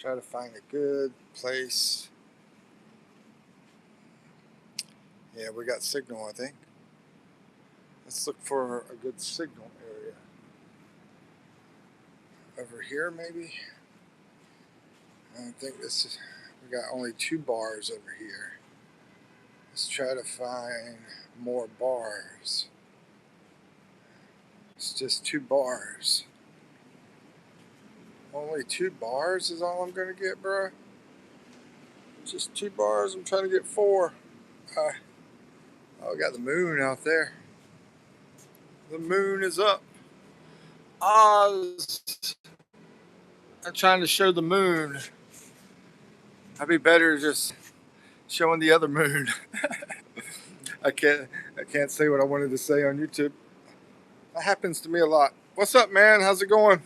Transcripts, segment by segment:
Try to find a good place. Yeah, we got signal, I think. Let's look for a good signal area. Over here, maybe? I think this is, we got only 2 bars over here. Let's try to find more bars. It's just 2 bars. Only 2 bars is all I'm gonna get, bro. Just 2 bars. I'm trying to get 4. Oh, I got the moon out there. The moon is up. Oz. I'm trying to show the moon. I'd be better just showing the other moon. I can't say what I wanted to say on YouTube. That happens to me a lot. What's up, man? How's it going?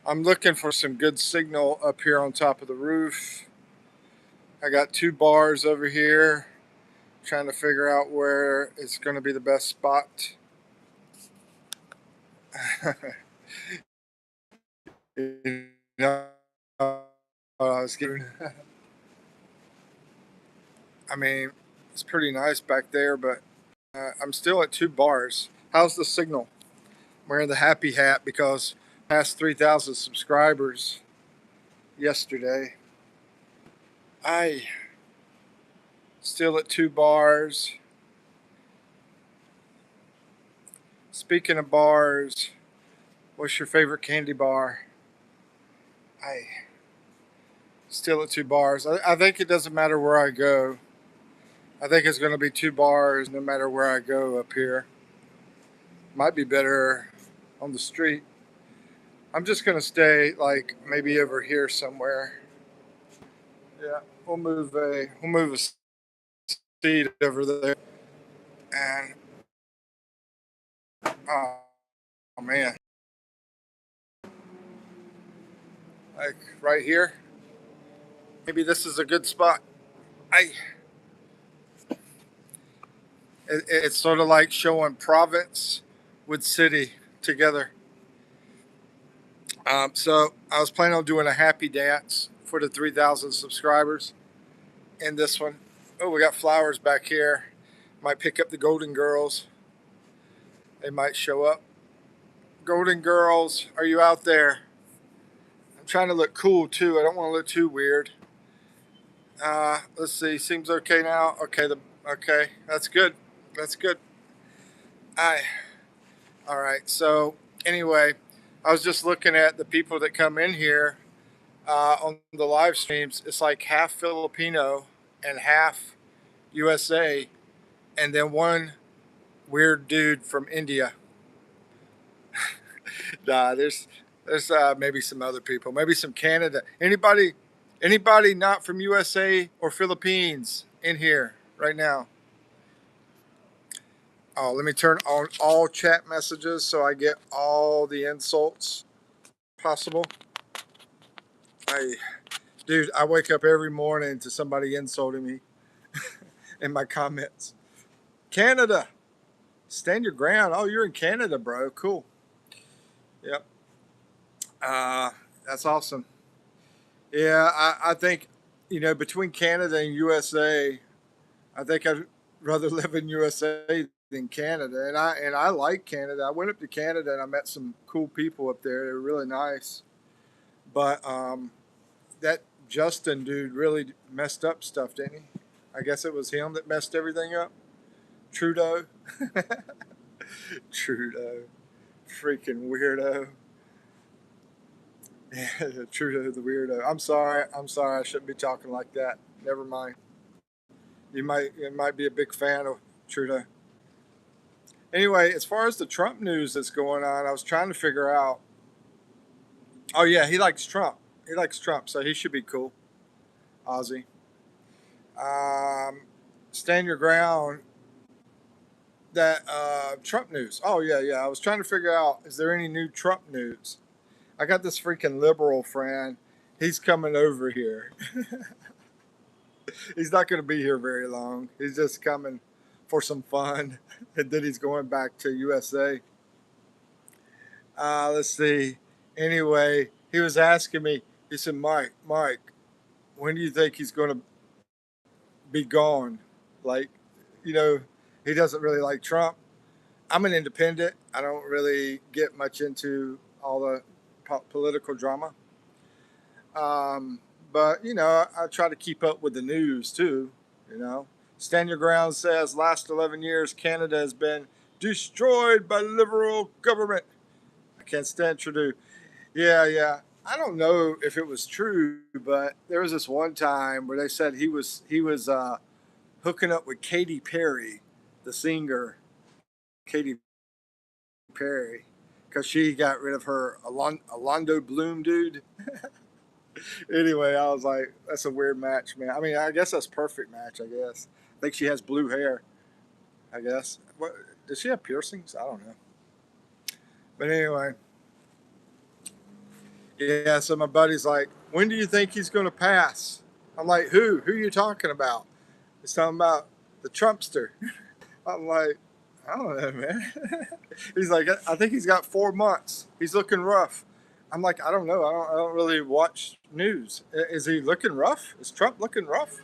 I'm looking for some good signal up here on top of the roof. I got 2 bars over here. Trying to figure out where it's going to be the best spot. You know, I was getting. I mean, it's pretty nice back there, but I'm still at 2 bars. How's the signal? I'm wearing the happy hat because past 3,000 subscribers yesterday. I still at 2 bars. Speaking of bars, what's your favorite candy bar? I still at 2 bars. I think it doesn't matter where I go. I think it's going to be 2 bars no matter where I go up here. Might be better on the street. I'm just going to stay like maybe over here somewhere. Yeah, we'll move a seat over there. And oh man, like right here. Maybe this is a good spot. It's sort of like showing province with city together. So I was planning on doing a happy dance for the 3,000 subscribers in this one. Oh, we got flowers back here. Might pick up the Golden Girls. They might show up. Golden Girls, are you out there? I'm trying to look cool too. I don't want to look too weird. Let's see. Seems okay now. Okay. That's good. That's good. All right. So anyway, I was just looking at the people that come in here on the live streams. It's like half Filipino and half USA, and then one weird dude from India. Nah, there's maybe some other people, maybe some Canada. Anybody not from USA or Philippines in here right now? Oh, let me turn on all chat messages so I get all the insults possible. Dude, I wake up every morning to somebody insulting me in my comments. Canada, stand your ground. Oh, you're in Canada, bro. Cool. Yep. That's awesome. Yeah, I think, between Canada and USA, I think I'd rather live in USA than Canada. And I like Canada. I went up to Canada and I met some cool people up there. They were really nice. But that Justin dude really messed up stuff, didn't he? I guess it was him that messed everything up. Trudeau. Trudeau. Freaking weirdo. Yeah, Trudeau the weirdo. I'm sorry. I shouldn't be talking like that. Never mind. You might be a big fan of Trudeau. Anyway, as far as the Trump news that's going on, I was trying to figure out. Oh yeah, he likes Trump. He likes Trump, so he should be cool. Ozzy. Stand your ground. That Trump news. Oh yeah. I was trying to figure out, is there any new Trump news? I got this freaking liberal friend. He's coming over here. He's not going to be here very long. He's just coming for some fun, and then he's going back to USA. Let's see. Anyway, he was asking me, He said, Mike, when do you think he's going to be gone? Like, you know, he doesn't really like Trump. I'm an independent. I don't really get much into all the political drama. Um, but, I try to keep up with the news too, you know. Stand Your Ground says last 11 years, Canada has been destroyed by liberal government. I can't stand Trudeau. Yeah, yeah. I don't know if it was true, but there was this one time where they said he was hooking up with Katy Perry, the singer Katy Perry, because she got rid of her Alondo Bloom dude. Anyway, I was like, that's a weird match, man. I mean, I guess that's perfect match. I guess. I think she has blue hair. I guess. What does she have piercings? I don't know. But anyway, yeah. So my buddy's like, when do you think he's going to pass? I'm like, who? Who are you talking about? He's talking about the Trumpster. I'm like, I don't know, man. He's like, I think he's got 4 months. He's looking rough. I'm like, I don't know. I don't really watch news. Is he looking rough? Is Trump looking rough?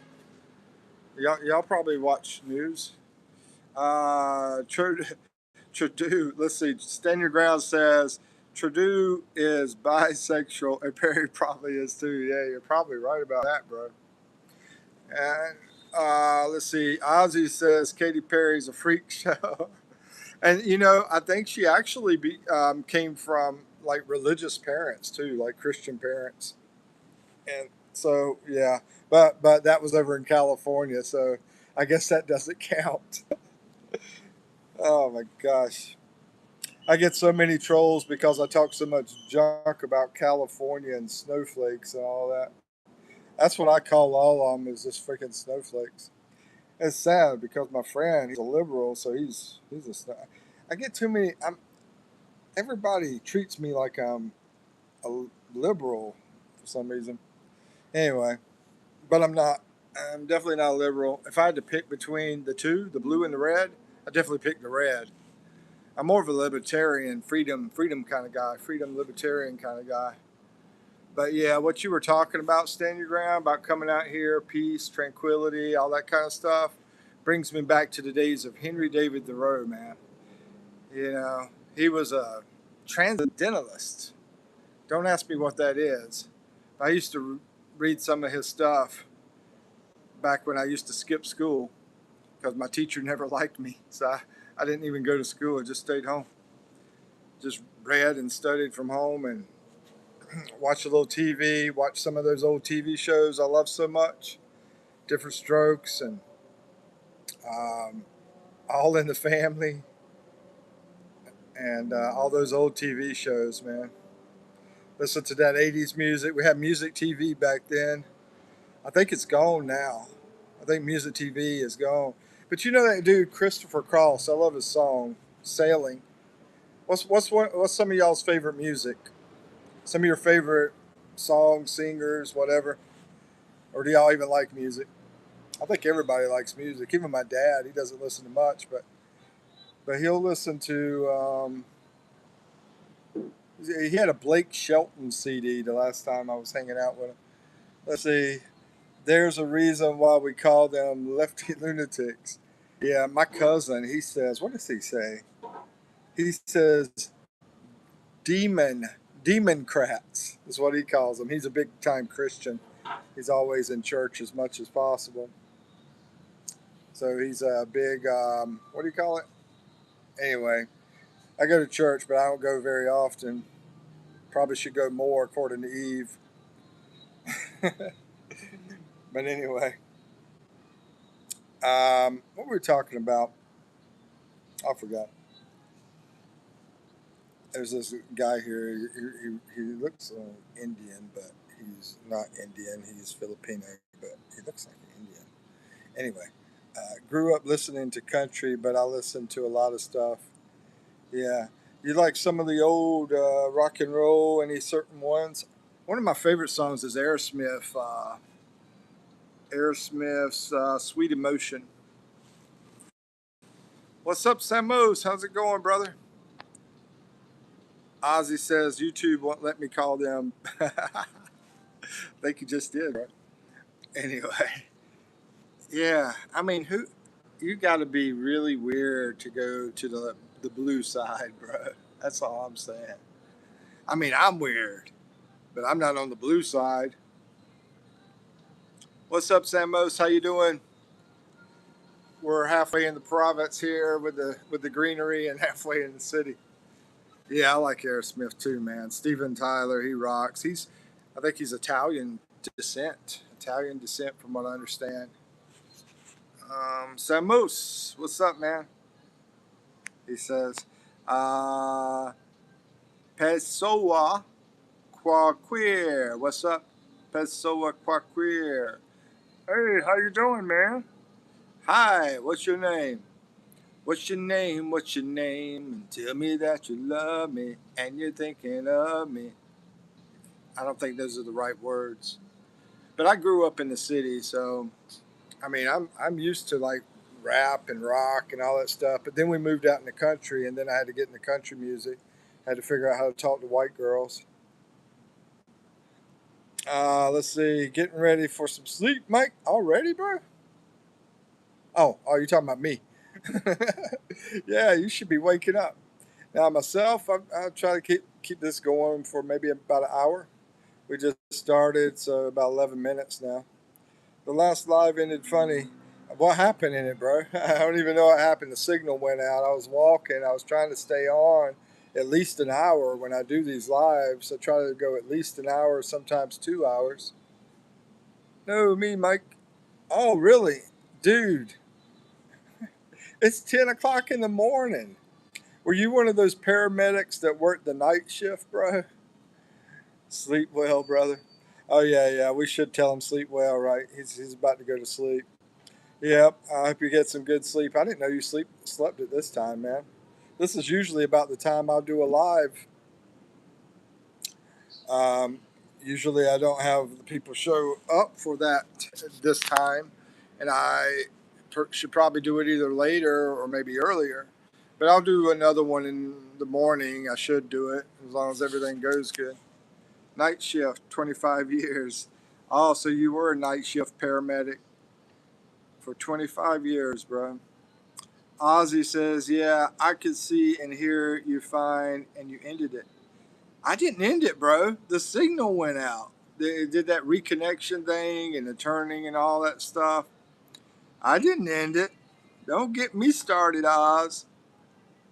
Y'all probably watch news. Trudeau, let's see. Stand Your Ground says Trudeau is bisexual, and Perry probably is too. Yeah, you're probably right about that, bro. And let's see. Ozzy says Katy Perry's a freak show. And I think she actually came from like religious parents too, like Christian parents. And so yeah, but that was over in California, so I guess that doesn't count. Oh my gosh, I get so many trolls because I talk so much junk about California and snowflakes and all that. That's what I call all of them, is just freaking snowflakes. It's sad because my friend, he's a liberal, so he's a snow. I get too many. Everybody treats me like I'm a liberal for some reason. Anyway, but I'm not. I'm definitely not a liberal. If I had to pick between the two, the blue and the red, I definitely pick the red. I'm more of a libertarian, freedom kind of guy, freedom libertarian kind of guy. But yeah, what you were talking about, stand your ground, about coming out here, peace, tranquility, all that kind of stuff, brings me back to the days of Henry David Thoreau, man. You know, he was a transcendentalist. Don't ask me what that is. I used to read some of his stuff back when I used to skip school because my teacher never liked me. So I didn't even go to school. I just stayed home. Just read and studied from home and watched a little TV, watched some of those old TV shows I love so much. Different Strokes and um, All in the Family and all those old TV shows, man. Listen to that 80s music. We had music TV back then. I think it's gone now. I think music TV is gone. But you know that dude Christopher Cross? I love his song "Sailing." What's some of y'all's favorite music? Some of your favorite songs, singers, whatever. Or do y'all even like music? I think everybody likes music. Even my dad, he doesn't listen to much, but he'll listen to. He had a Blake Shelton CD the last time I was hanging out with him. Let's see. There's a reason why we call them lefty lunatics. Yeah, my cousin, he says, what does he say? He says demon, democrats is what he calls them. He's a big time Christian. He's always in church as much as possible. So he's a big, what do you call it? Anyway, I go to church, but I don't go very often. Probably should go more, according to Eve. But anyway, what were we talking about? I forgot. There's this guy here. He looks Indian, but he's not Indian. He's Filipino, but he looks like an Indian. Anyway, grew up listening to country, but I listen to a lot of stuff. Yeah, you like some of the old rock and roll? Any certain ones? One of my favorite songs is Aerosmith. Aerosmith's "Sweet Emotion." What's up, Samos? How's it going, brother? Ozzy says YouTube won't let me call them. think you just did, right? Anyway, yeah. I mean, who? You got to be really weird to go to the blue side, bro. That's all I'm saying. I mean, I'm weird, but I'm not on the blue side. What's up, Samos? How you doing? We're halfway in the province here with the greenery, and halfway in the city. Yeah, I like Aerosmith too, man. Steven Tyler, he rocks. I think he's Italian descent. Italian descent, from what I understand. Samus, what's up, man? He says, uh, Pessoa Quaqueer. What's up, Pessoa Quaqueer? Hey, how you doing, man? Hi, what's your name? What's your name? What's your name? And tell me that you love me and you're thinking of me. I don't think those are the right words. But I grew up in the city, so I mean, I'm used to like rap and rock and all that stuff. But then we moved out in the country, and then I had to get into country music. I had to figure out how to talk to white girls. Let's see, getting ready for some sleep, Mike. Already, bro? Oh, you're talking about me. Yeah, you should be waking up. Now, myself, I'll try to keep this going for maybe about an hour. We just started, so about 11 minutes now. The last live ended funny. What happened in it, bro? I don't even know what happened. The signal went out. I was walking. I was trying to stay on at least an hour when I do these lives. I try to go at least an hour, sometimes 2 hours. No, me, Mike. Oh, really? Dude, it's 10 o'clock in the morning. Were you one of those paramedics that worked the night shift, bro? Sleep well, brother. Oh, yeah, yeah. We should tell him sleep well, right? He's about to go to sleep. Yep. I hope you get some good sleep. I didn't know you slept at this time, man. This is usually about the time I'll do a live. Um, Usually I don't have the people show up for that this time, and should probably do it either later or maybe earlier. But I'll do another one in the morning. I should do it as long as everything goes good. Night shift, 25 years. Oh, so you were a night shift paramedic for 25 years, bro. Ozzy says, yeah, I could see and hear you fine, and you ended it. I didn't end it, bro. The signal went out. They did that reconnection thing and the turning and all that stuff. I didn't end it. Don't get me started, Oz.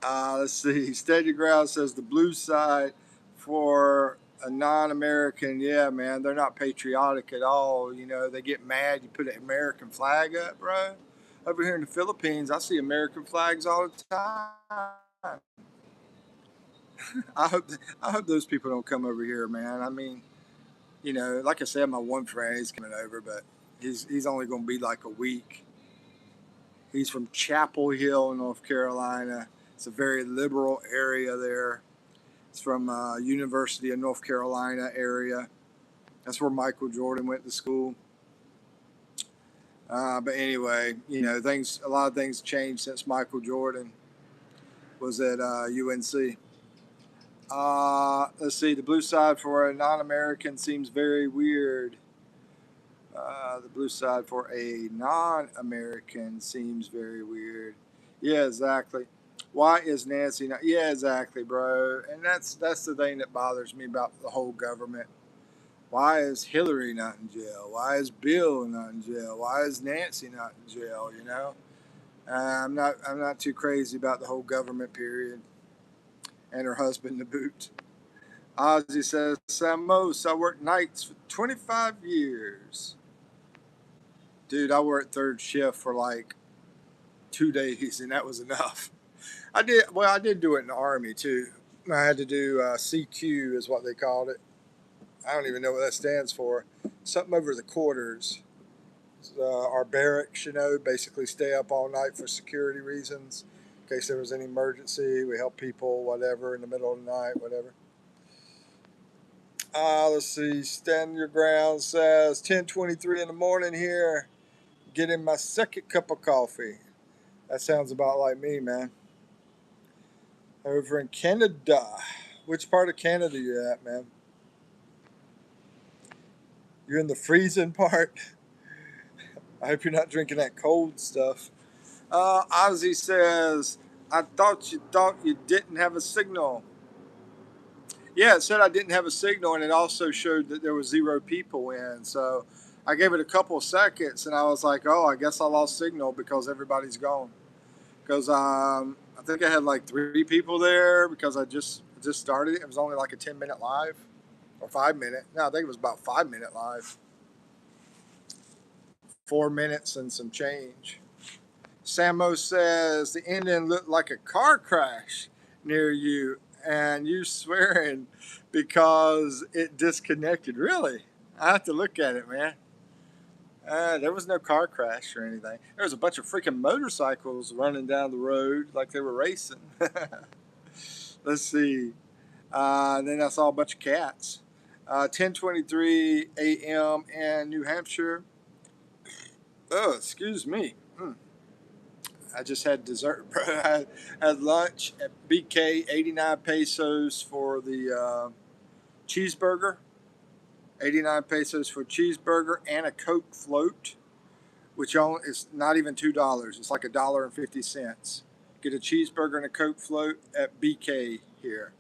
Let's see. Steady Ground says the blue side for a non-American. Yeah, man, they're not patriotic at all. You know, they get mad. You put an American flag up, bro. Over here in the Philippines, I see American flags all the time. I hope I hope those people don't come over here, man. I mean, you know, like I said, my one friend is coming over, but he's only going to be like a week. He's from Chapel Hill, North Carolina. It's a very liberal area there. It's from University of North Carolina area. That's where Michael Jordan went to school. But anyway, you know, a lot of things changed since Michael Jordan was at UNC. Let's see. The blue side for a non-American seems very weird. The blue side for a non-American seems very weird. Yeah, exactly. Why is Nancy not? Yeah, exactly, bro. And that's the thing that bothers me about the whole government. Why is Hillary not in jail? Why is Bill not in jail? Why is Nancy not in jail? You know, I'm not too crazy about the whole government period, and her husband to boot. Ozzy says, Samos, I worked nights for 25 years. Dude, I worked third shift for like 2 days, and that was enough. I did do it in the Army too. I had to do CQ, is what they called it. I don't even know what that stands for. Something over the quarters. Our barracks, you know, basically stay up all night for security reasons. In case there was any emergency, we help people, whatever, in the middle of the night, whatever. Let's see. Stand your ground says 10:23 in the morning here. Getting my second cup of coffee. That sounds about like me, man. Over in Canada. Which part of Canada you at, man? You're in the freezing part. I hope you're not drinking that cold stuff. Ozzy says, I thought you didn't have a signal. Yeah, it said I didn't have a signal, and it also showed that there were 0 people in. So I gave it a couple of seconds, and I was like, oh, I guess I lost signal because everybody's gone. Because I think I had like 3 people there because I just started it. It was only like a 10-minute live or 5-minute. No, I think it was about 5-minute live. 4 minutes and some change. Samo says the ending looked like a car crash near you, and you swearing because it disconnected. Really? I have to look at it, man. There was no car crash or anything. There was a bunch of freaking motorcycles running down the road like they were racing. Let's see. Then I saw a bunch of cats. 10:23 a.m. in New Hampshire. Oh, excuse me. I just had dessert, bro. I had lunch at BK, 89 pesos for the cheeseburger. 89 pesos for cheeseburger and a Coke float, which is not even $2. It's like $1.50. Get a cheeseburger and a Coke float at BK here.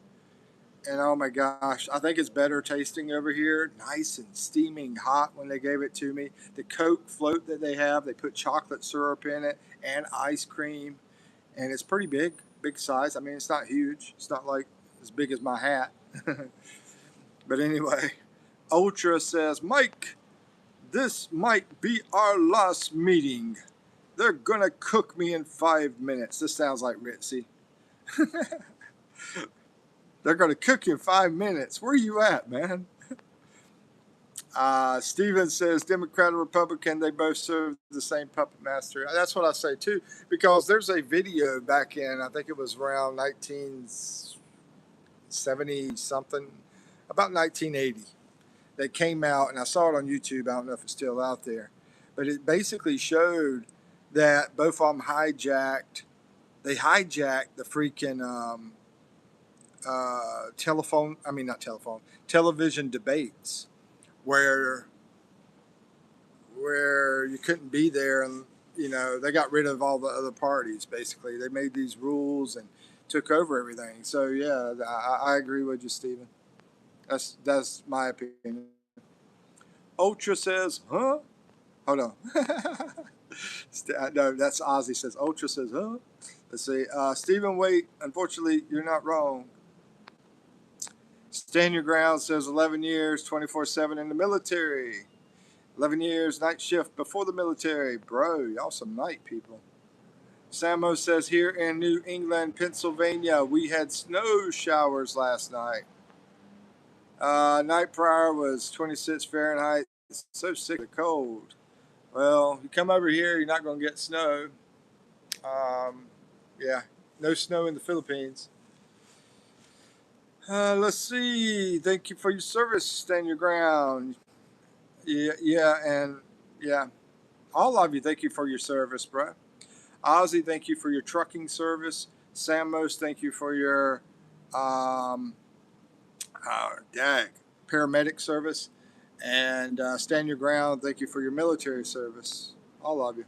And oh my gosh, I think it's better tasting over here. Nice and steaming hot when they gave it to me. The Coke float that they have, they put chocolate syrup in it and ice cream. And it's pretty big size. I mean, it's not huge. It's not like as big as my hat. But anyway, Ultra says, Mike, this might be our last meeting. They're gonna cook me in 5 minutes. This sounds like Ritzy. They're gonna cook you in 5 minutes. Where are you at, man? Steven says, Democrat or Republican, they both serve the same puppet master. That's what I say too, because there's a video back in, I think it was around 1970 something, about 1980, that came out, and I saw it on YouTube. I don't know if it's still out there, but it basically showed that both of them hijacked the freaking television debates where you couldn't be there, and they got rid of all the other parties. Basically, they made these rules and took over everything. So yeah, I agree with you, Stephen. That's my opinion. Ultra says, huh? Hold on. No, that's Ozzy says. Ultra says, huh? Let's see. Stephen, wait. Unfortunately, you're not wrong. Stand Your Ground says 11 years, 24/7 in the military. 11 years, night shift before the military. Bro, y'all some night people. Samo says here in New England, Pennsylvania, we had snow showers last night. Night prior was 26 Fahrenheit. It's so sick of the cold. Well, you come over here, you're not going to get snow. Yeah, no snow in the Philippines. Let's see. Thank you for your service. Stand your ground. Yeah. All of you, thank you for your service, bro. Ozzy, thank you for your trucking service. Samos, thank you for your paramedic service. And Stand Your Ground, thank you for your military service. All of you.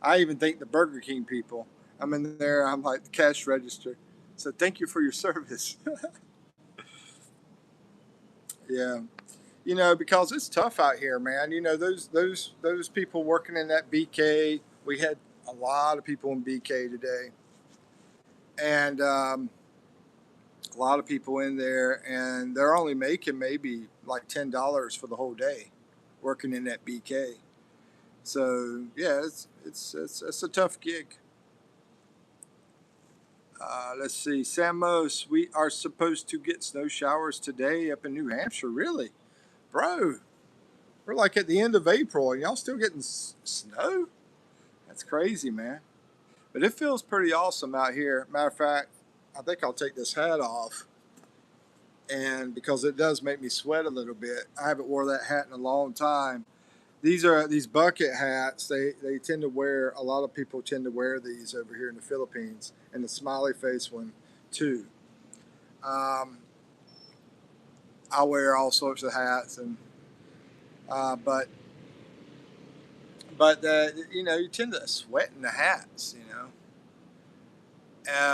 I even thank the Burger King people. I'm in there, I'm like the cash register. So thank you for your service. Yeah. Because it's tough out here, man. Those people working in that BK. We had a lot of people in BK today, and a lot of people in there, and they're only making maybe like $10 for the whole day, working in that BK. So yeah, it's a tough gig. Let's see, Samos. We are supposed to get snow showers today up in New Hampshire. Really, bro? We're like at the end of April, and y'all still getting snow? That's crazy, man. But it feels pretty awesome out here. Matter of fact, I think I'll take this hat off, and because it does make me sweat a little bit. I haven't wore that hat in a long time. These bucket hats. They tend to wear. A lot of people tend to wear these over here in the Philippines, and the smiley face one too. I wear all sorts of hats, and But you know, you tend to sweat in the hats. You know,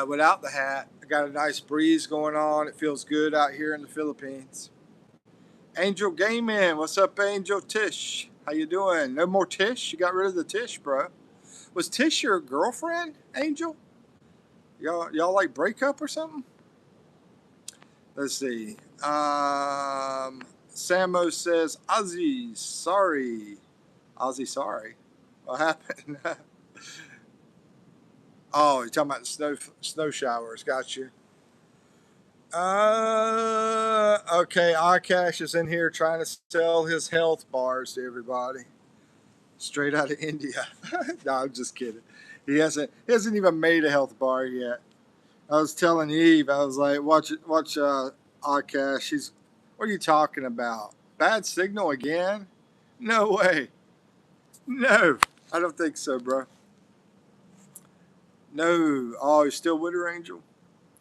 without the hat, I got a nice breeze going on. It feels good out here in the Philippines. Angel Gaming, what's up, Angel Tish? How you doing? No more Tish? You got rid of the Tish, bro. Was Tish your girlfriend, Angel? Y'all like break up or something? Let's see. Samo says, Ozzy, sorry. Ozzy, sorry. What happened? Oh, you're talking about the snow showers. Got you. Okay. Akash is in here trying to sell his health bars to everybody, straight out of India. No, I'm just kidding. He hasn't even made a health bar yet. I was telling Eve, I was like, watch Akash. What are you talking about? Bad signal again? No way. No, I don't think so, bro. No. Oh, you're still with her, Angel?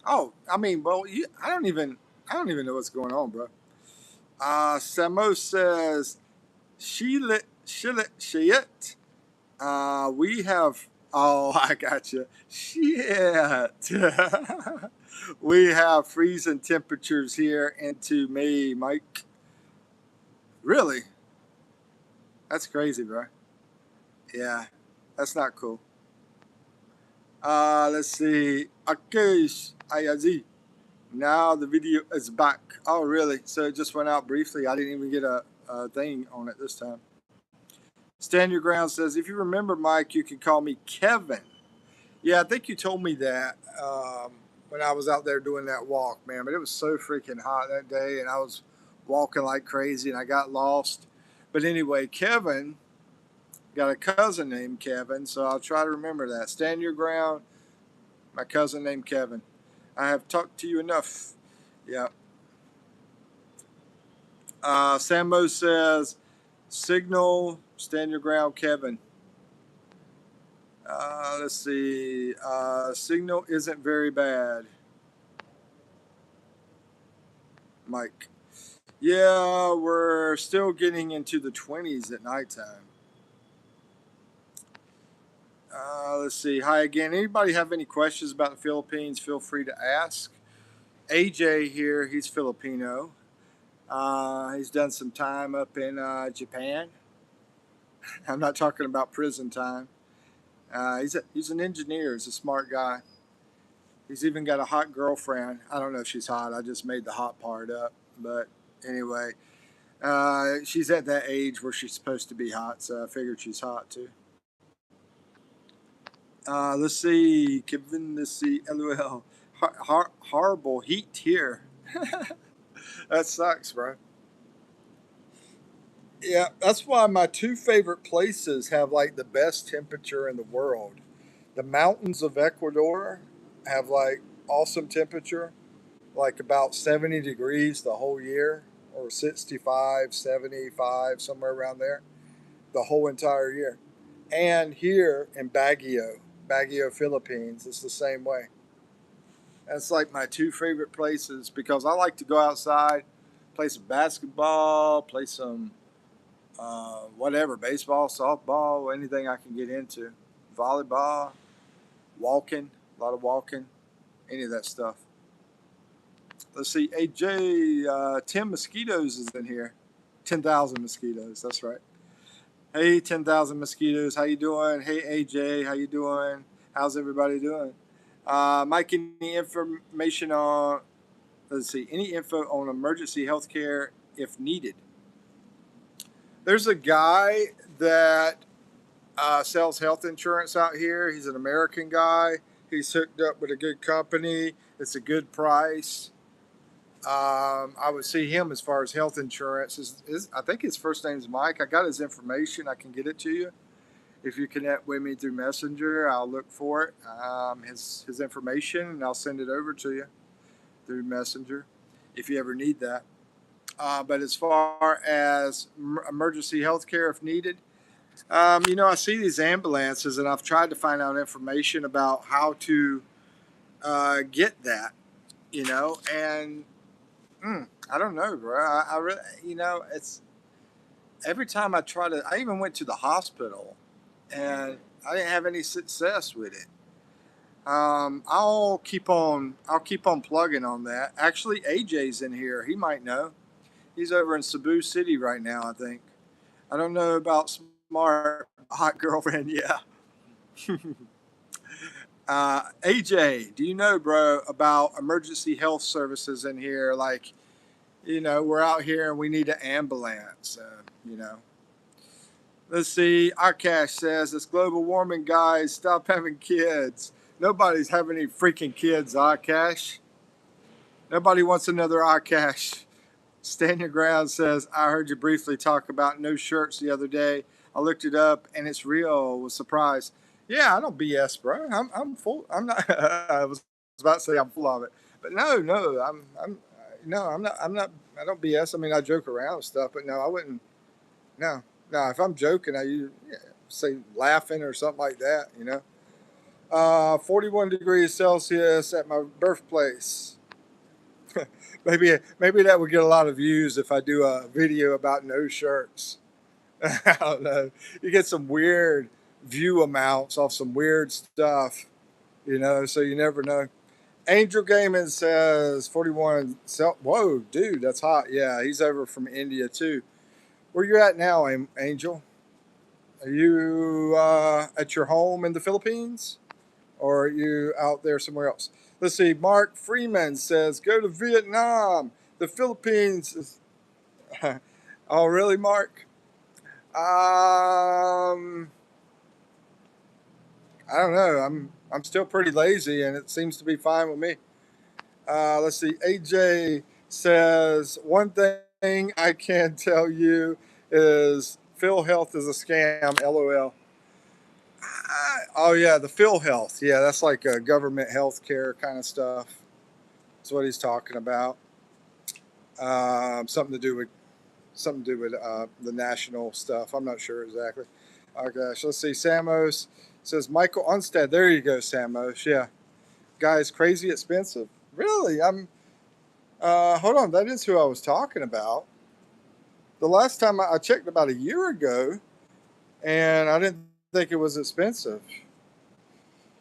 Oh, I mean, well, I don't even know what's going on, bro. Samo says, shit. We have. Oh, I got you. Shit. We have freezing temperatures here into May, Mike. Really? That's crazy, bro. Yeah, that's not cool. Let's see. Akish Ayazi. Now the video is back. Oh, really? So it just went out briefly. I didn't even get a thing on it this time. Stand Your Ground says, if you remember, Mike, you can call me Kevin. Yeah, I think you told me that when I was out there doing that walk, man. But it was so freaking hot that day, and I was walking like crazy, and I got lost. But anyway, Kevin, got a cousin named Kevin, so I'll try to remember that. Stand Your Ground, my cousin named Kevin. I have talked to you enough. Yeah. Sambo says, signal, stand your ground, Kevin. Let's see. Signal isn't very bad, Mike. Yeah, we're still getting into the 20s at nighttime. Let's see. Hi again. Anybody have any questions about the Philippines? Feel free to ask. AJ here, he's Filipino. He's done some time up in Japan. I'm not talking about prison time. He's an engineer. He's a smart guy. He's even got a hot girlfriend. I don't know if she's hot. I just made the hot part up. But anyway, she's at that age where she's supposed to be hot, so I figured she's hot too. Let's see, Kevin. Let's see, LOL. Horrible heat here. That sucks, bro. Yeah, that's why my two favorite places have like the best temperature in the world. The mountains of Ecuador have like awesome temperature, like about 70 degrees the whole year, or 65, 75, somewhere around there, the whole entire year. And here in Baguio, Philippines, it's the same way. That's like my two favorite places because I like to go outside, play some basketball, play some whatever, baseball, softball, anything I can get into, volleyball, walking, a lot of walking, any of that stuff. Let's see, AJ, 10 mosquitoes is in here. 10,000 mosquitoes, that's right. Hey, 10,000 mosquitoes, how you doing? Hey, AJ, how you doing? How's everybody doing? Mike, any information on, let's see, any info on emergency health care if needed? There's a guy that sells health insurance out here. He's an American guy. He's hooked up with a good company. It's a good price. I would see him as far as health insurance. I think his first name's Mike. I got his information. I can get it to you. If you connect with me through Messenger, I'll look for it, his information, and I'll send it over to you through Messenger if you ever need that. But as far as emergency health care, if needed, I see these ambulances, and I've tried to find out information about how to get that, and I don't know, bro. I really, it's every time I try to, I even went to the hospital, and I didn't have any success with it. I'll keep on plugging on that. Actually, AJ's in here. He might know. He's over in Cebu City right now, I think. I don't know about smart hot girlfriend. Yeah. AJ, do you know, bro, about emergency health services in here? Like, we're out here and we need an ambulance. You know, let's see. Akash says, "It's global warming, guys. Stop having kids. Nobody's having any freaking kids, Akash. Nobody wants another Akash." Stand Your Ground says, "I heard you briefly talk about no shirts the other day. I looked it up and it's real. Was surprised." Yeah, I don't BS, bro. I'm full. I'm not. I was about to say I'm full of it, but no. No, I'm not. I'm not. I don't BS. I mean, I joke around and stuff, but no, I wouldn't. No, no. If I'm joking, say laughing or something like that. 41 degrees Celsius at my birthplace. Maybe that would get a lot of views if I do a video about no shirts. I don't know. You get some weird view amounts off some weird stuff, so you never know. Angel Gaming says 41. Whoa, dude, that's hot. Yeah, he's over from India too. Where you at now, Angel? Are you at your home in the Philippines? Or are you out there somewhere else? Let's see. Mark Freeman says, "Go to Vietnam. The Philippines is." Oh, really, Mark? I don't know. I'm still pretty lazy, and it seems to be fine with me. Let's see. AJ says, "One thing I can tell you is Phil Health is a scam. LOL." Oh yeah, the Phil Health. Yeah, that's like a government health care kind of stuff. That's what he's talking about. Something to do with the national stuff. I'm not sure exactly. Oh gosh, let's see. Samos says Michael Unstead. There you go, Samos. Yeah, guys, crazy expensive. Really? I'm. Hold on. That is who I was talking about. The last time I checked about a year ago, and I didn't think it was expensive.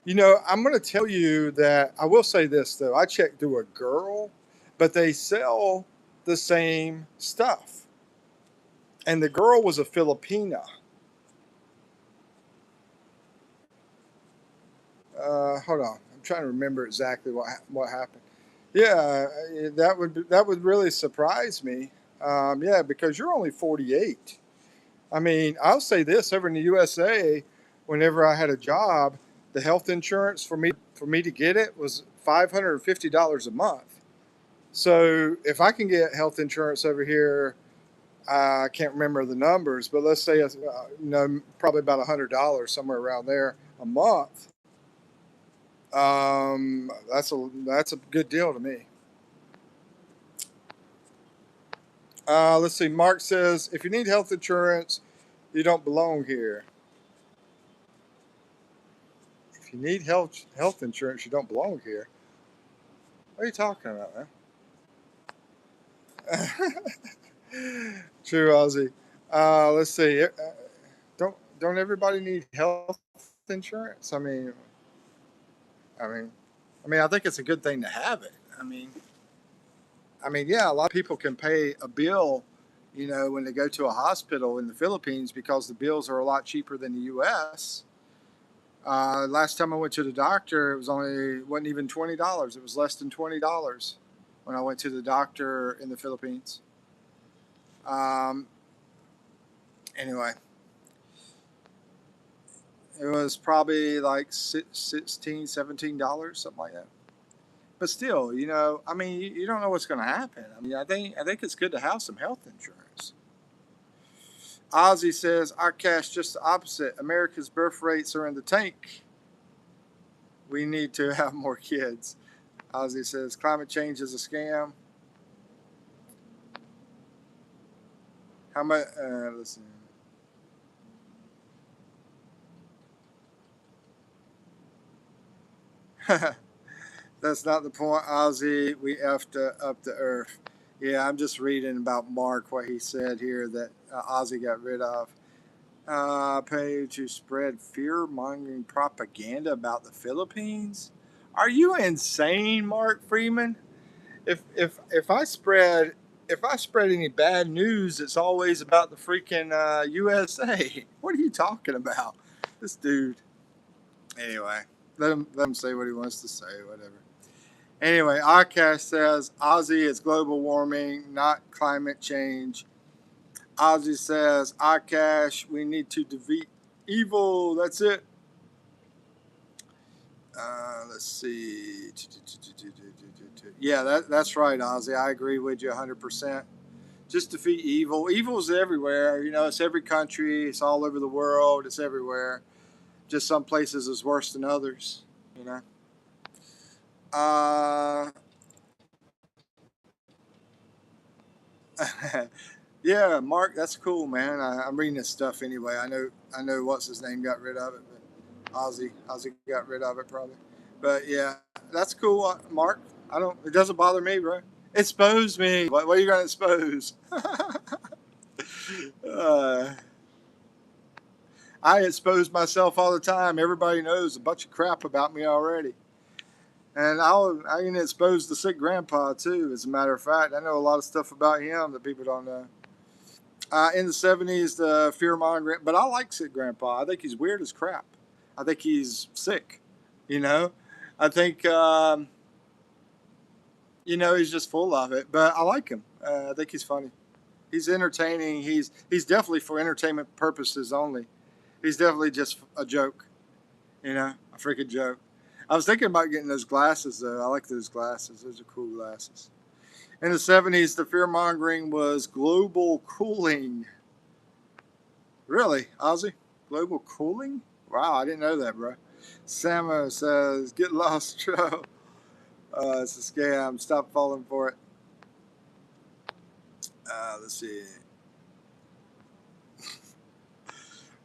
I'm going to tell you that I will say this though. I checked through a girl, but they sell the same stuff, and the girl was a Filipina. Hold on, I'm trying to remember exactly what happened. Yeah, that would really surprise me. Yeah, because you're only 48. I mean, I'll say this: over in the USA, whenever I had a job, the health insurance for me to get it was $550 a month. So if I can get health insurance over here, I can't remember the numbers, but let's say it's probably about $100 somewhere around there a month. That's a good deal to me. Let's see. Mark says if you need health insurance, you don't belong here. If you need health insurance, you don't belong here. What are you talking about, man? True, Ozzy. Let's see. Don't everybody need health insurance? I mean, I think it's a good thing to have it. Yeah, a lot of people can pay a bill, when they go to a hospital in the Philippines because the bills are a lot cheaper than the U.S. Last time I went to the doctor, wasn't even $20. It was less than $20 when I went to the doctor in the Philippines. Um, anyway, it was probably like $16, $17, something like that. But still, you don't know what's going to happen. I think it's good to have some health insurance. Ozzy says, "Our cash just the opposite. America's birth rates are in the tank. We need to have more kids." Ozzy says, "Climate change is a scam." How much? Listen. That's not the point, Ozzy. We effed up the earth. Yeah, I'm just reading about Mark, what he said here that Ozzy got rid of. Pay to spread fear mongering propaganda about the Philippines. Are you insane, Mark Freeman? If I spread any bad news, it's always about the freaking USA. What are you talking about? This dude. Anyway, let him say what he wants to say. Whatever. Anyway, Akash says Ozzy is global warming, not climate change. Ozzy says, Akash, we need to defeat evil. That's it. Let's see. Yeah, that's right, Ozzy. I agree with you 100%. Just defeat evil. Evil's everywhere. You know, it's every country. It's all over the world. It's everywhere. Just some places is worse than others. You know. Uh, yeah, Mark, that's cool, man. I'm reading this stuff anyway. I know what's his name got rid of it, but Ozzy got rid of it probably. But yeah, that's cool, Mark. I don't. It doesn't bother me, bro. Expose me. What are you gonna expose? uh, I expose myself all the time. Everybody knows a bunch of crap about me already. And I can expose the sick grandpa too. As a matter of fact, I know a lot of stuff about him that people don't know. In the '70s, the fear mongering, but I like sick grandpa. I think he's weird as crap. I think he's sick. You know, I think he's just full of it. But I like him. I think he's funny. He's entertaining. He's definitely for entertainment purposes only. He's definitely just a joke. A freaking joke. I was thinking about getting those glasses though. I like those glasses. Those are cool glasses. In the '70s, the fear mongering was global cooling. Really, Ozzy? Global cooling? Wow, I didn't know that, bro. Samo says, "Get lost, Joe. It's a scam. Stop falling for it." Let's see.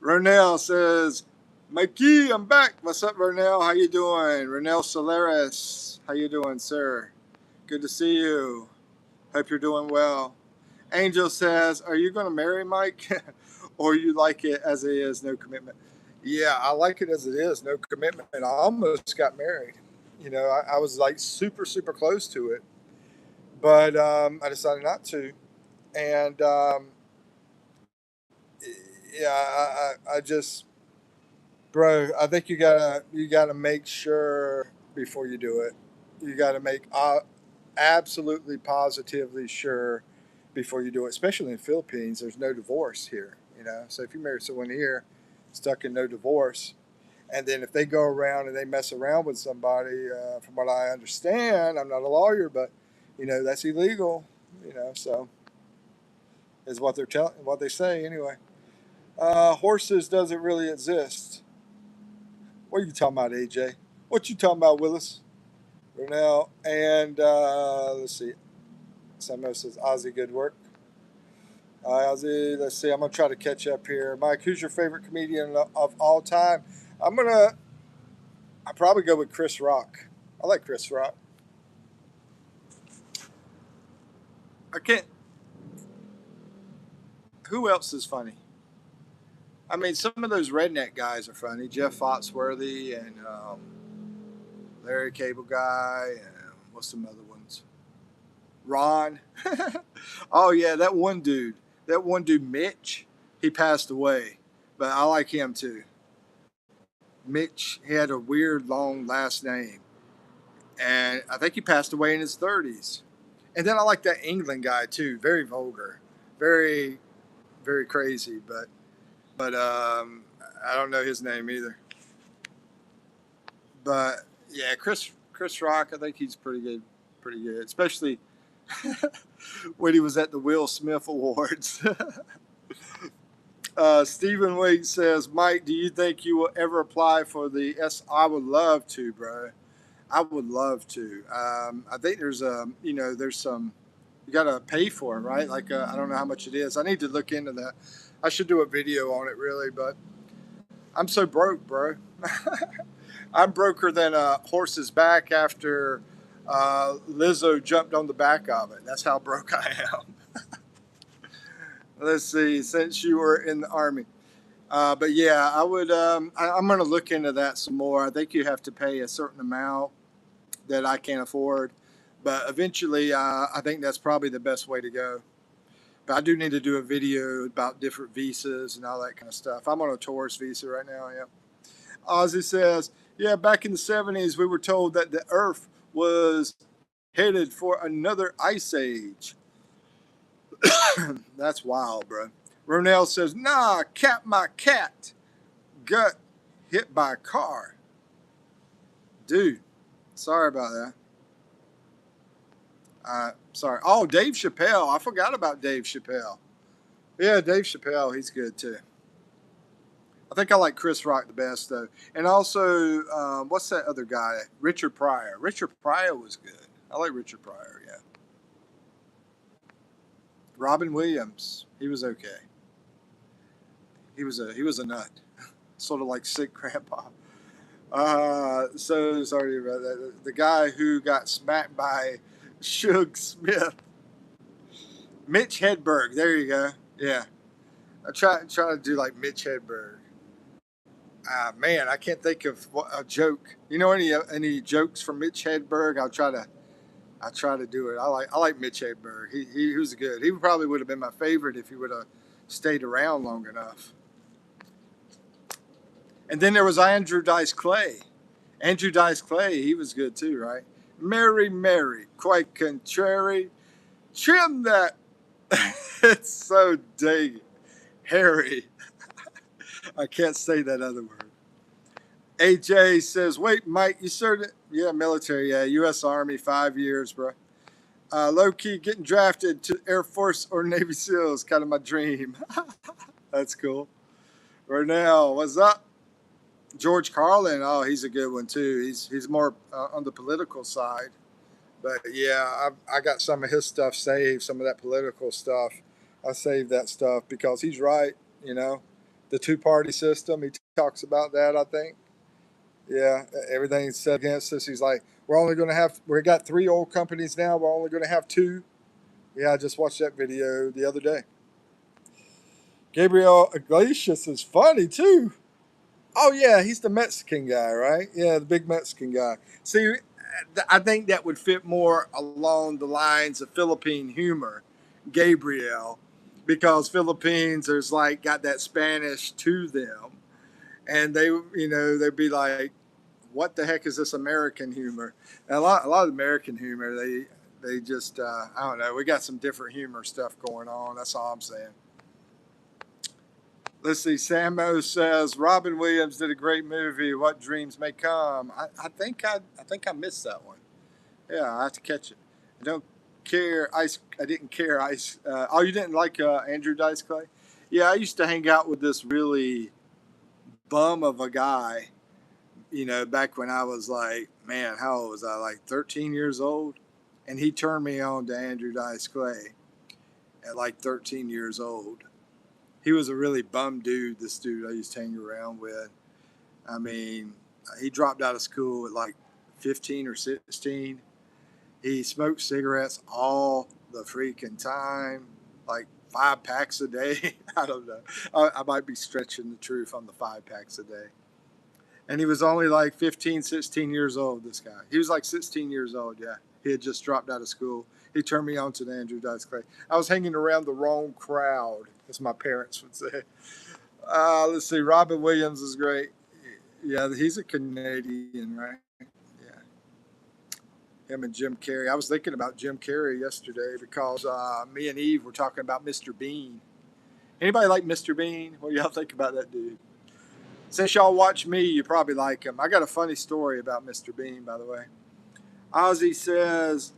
Ronell says, "Mikey, I'm back. What's up, Ronell? How you doing? Ronell Solaris, how you doing, sir? Good to see you. Hope you're doing well." Angel says, "Are you going to marry Mike, or you like it as it is, no commitment?" Yeah, I like it as it is, no commitment. I almost got married. I was like super, super close to it, but I decided not to. And yeah, I just, bro, I think you gotta make sure before you do it. You gotta make absolutely positively sure before you do it. Especially in the Philippines, there's no divorce here. So if you marry someone here, stuck in no divorce, and then if they go around and they mess around with somebody, from what I understand, I'm not a lawyer, but that's illegal. So is what they say anyway. Horses doesn't really exist. What are you talking about, AJ? What you talking about, Willis? Ronell and let's see. Samuel says Ozzy, good work. Ozzy, let's see. I'm gonna try to catch up here. Mike, who's your favorite comedian of all time? I probably go with Chris Rock. I like Chris Rock. I can't. Who else is funny? I mean, some of those redneck guys are funny. Jeff Foxworthy and Larry Cable Guy and what's some other ones? Ron. Oh yeah, that one dude. That one dude, Mitch. He passed away, but I like him too. Mitch. He had a weird long last name, and I think he passed away in his 30s. And then I like that England guy too. Very vulgar, very very crazy, but I don't know his name either. But yeah, Chris Rock. I think he's pretty good, especially when he was at the Will Smith Awards. Stephen Wade says, "Mike, do you think you will ever apply for the S? I would love to, bro. I would love to. I think there's some you got to pay for it, right? Like I don't know how much it is. I need to look into that. I should do a video on it, really, but I'm so broke, bro. I'm broker than a horse's back after Lizzo jumped on the back of it. That's how broke I am. Let's see, since you were in the Army. But yeah, I would. I'm going to look into that some more. I think you have to pay a certain amount that I can't afford. But eventually, I think that's probably the best way to go. But I do need to do a video about different visas and all that kind of stuff. I'm on a tourist visa right now. Yeah. Ozzy says, yeah, back in the 70s, we were told that the Earth was headed for another ice age. That's wild, bro. Ronell says, nah, my cat got hit by a car. Dude, sorry about that. Sorry. Oh, Dave Chappelle. I forgot about Dave Chappelle. Yeah, Dave Chappelle. He's good too. I think I like Chris Rock the best though. And also, what's that other guy? Richard Pryor. Richard Pryor was good. I like Richard Pryor. Yeah. Robin Williams. He was okay. He was a nut. Sort of like sick grandpa. So sorry about that. The guy who got smacked by Suge Smith. Mitch Hedberg. There you go. Yeah. I try to do like Mitch Hedberg. Man, I can't think of a joke. You know any jokes from Mitch Hedberg? I try to do it. I like Mitch Hedberg. He was good. He probably would have been my favorite if he would have stayed around long enough. And then there was Andrew Dice Clay. Andrew Dice Clay, he was good too, right? Mary, quite contrary. Trim that. It's so dang hairy. I can't say that other word. AJ says, wait, Mike, you served, yeah, military, yeah, U.S. Army, 5 years, bro. Low key, getting drafted to Air Force or Navy SEALs, kind of my dream. That's cool. Ronell, what's up? George Carlin, oh, he's a good one too. He's more on the political side. But yeah, I got some of his stuff saved, some of that political stuff. I saved that stuff because he's right, you know. The two-party system, he talks about that, I think. Yeah, everything's set against us. He's like, we got 3 oil companies now. We're only going to have 2. Yeah, I just watched that video the other day. Gabriel Iglesias is funny too. Oh yeah, he's the Mexican guy, right? Yeah, the big Mexican guy. See, I think that would fit more along the lines of Philippine humor, Gabriel, because Philippines there's like got that Spanish to them, and they'd be like, what the heck is this American humor? And a lot of American humor, they just I don't know. We got some different humor stuff going on. That's all I'm saying. Let's see. Samo says Robin Williams did a great movie. What dreams may come. I think I missed that one. Yeah, I have to catch it. I don't care. I didn't care. Oh, you didn't like Andrew Dice Clay? Yeah, I used to hang out with this really bum of a guy. You know, back when I was like, man, how old was I? Like 13 years old, and he turned me on to Andrew Dice Clay at like 13 years old. He was a really bum dude, this dude I used to hang around with. I mean, he dropped out of school at like 15 or 16. He smoked cigarettes all the freaking time, like 5 packs a day. I don't know. I might be stretching the truth on the 5 packs a day. And he was only like 15, 16 years old, this guy. He was like 16 years old, yeah. He had just dropped out of school. He turned me on to the Andrew Dice Clay. I was hanging around the wrong crowd, as my parents would say. Let's see. Robin Williams is great. Yeah, he's a Canadian, right? Yeah. Him and Jim Carrey. I was thinking about Jim Carrey yesterday because me and Eve were talking about Mr. Bean. Anybody like Mr. Bean? What do y'all think about that dude? Since y'all watch me, you probably like him. I got a funny story about Mr. Bean, by the way. Ozzy says,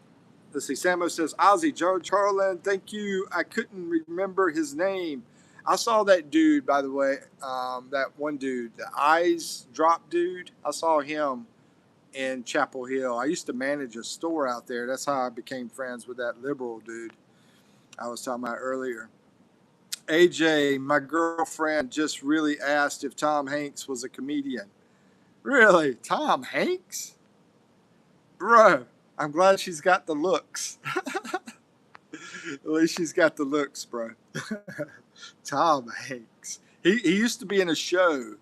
let's see, Samo says, Ozzy, George Carlin, thank you. I couldn't remember his name. I saw that dude, by the way, that one dude, the eyes drop dude. I saw him in Chapel Hill. I used to manage a store out there. That's how I became friends with that liberal dude I was talking about earlier. AJ, my girlfriend just really asked if Tom Hanks was a comedian. Really? Tom Hanks? Bro, I'm glad she's got the looks. At least she's got the looks, bro. Tom Hanks. He used to be in a show,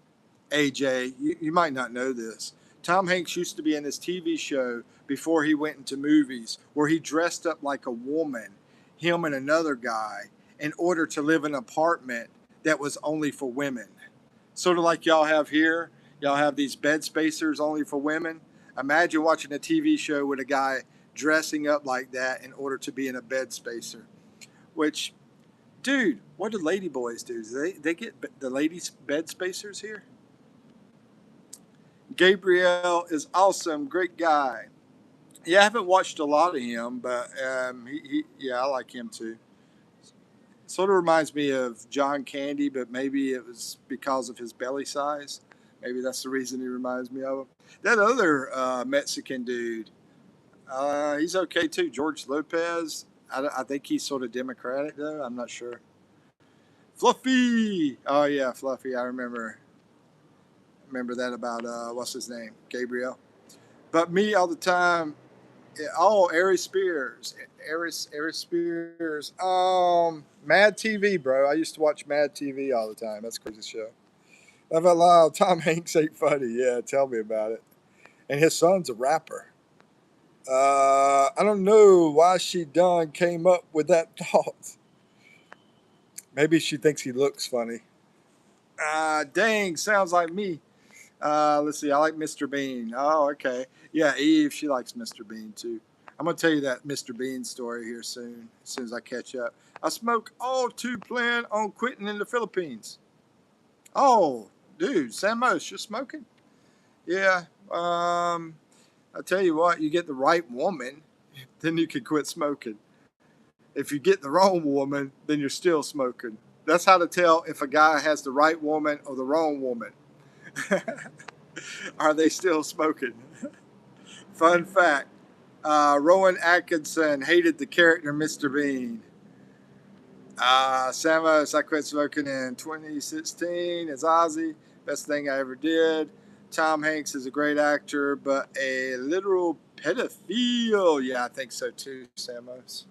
AJ. You might not know this. Tom Hanks used to be in this TV show before he went into movies where he dressed up like a woman, him and another guy, in order to live in an apartment that was only for women. Sort of like y'all have here. Y'all have these bed spacers only for women. Imagine watching a TV show with a guy dressing up like that in order to be in a bed spacer. Which, dude, what do lady boys do? Do they get the ladies' bed spacers here? Gabriel is awesome, great guy. Yeah, I haven't watched a lot of him, but yeah, I like him too. Sort of reminds me of John Candy, but maybe it was because of his belly size. Maybe that's the reason he reminds me of him. That other Mexican dude, he's okay too. George Lopez. I think he's sort of Democratic though. I'm not sure. Fluffy. Oh yeah, Fluffy. I remember that about what's his name, Gabriel. But me all the time. Yeah, oh, Aries Spears. Aries Spears. Mad TV, bro. I used to watch Mad TV all the time. That's a crazy show. Laugh out loud. Tom Hanks ain't funny. Yeah, tell me about it. And his son's a rapper. I don't know why she done came up with that thought. Maybe she thinks he looks funny. Dang, sounds like me. Let's see. I like Mr. Bean. Oh, okay. Yeah, Eve, she likes Mr. Bean too. I'm gonna tell you that Mr. Bean story here soon, as soon as I catch up. I smoke all to plan on quitting in the Philippines. Oh, dude, Samos, you're smoking? Yeah. I tell you what, you get the right woman, then you can quit smoking. If you get the wrong woman, then you're still smoking. That's how to tell if a guy has the right woman or the wrong woman. Are they still smoking? Fun fact. Rowan Atkinson hated the character Mr. Bean. Samos, I quit smoking in 2016 as Ozzy. Best thing I ever did. Tom Hanks is a great actor, but a literal pedophile. Yeah, I think so too, Samos.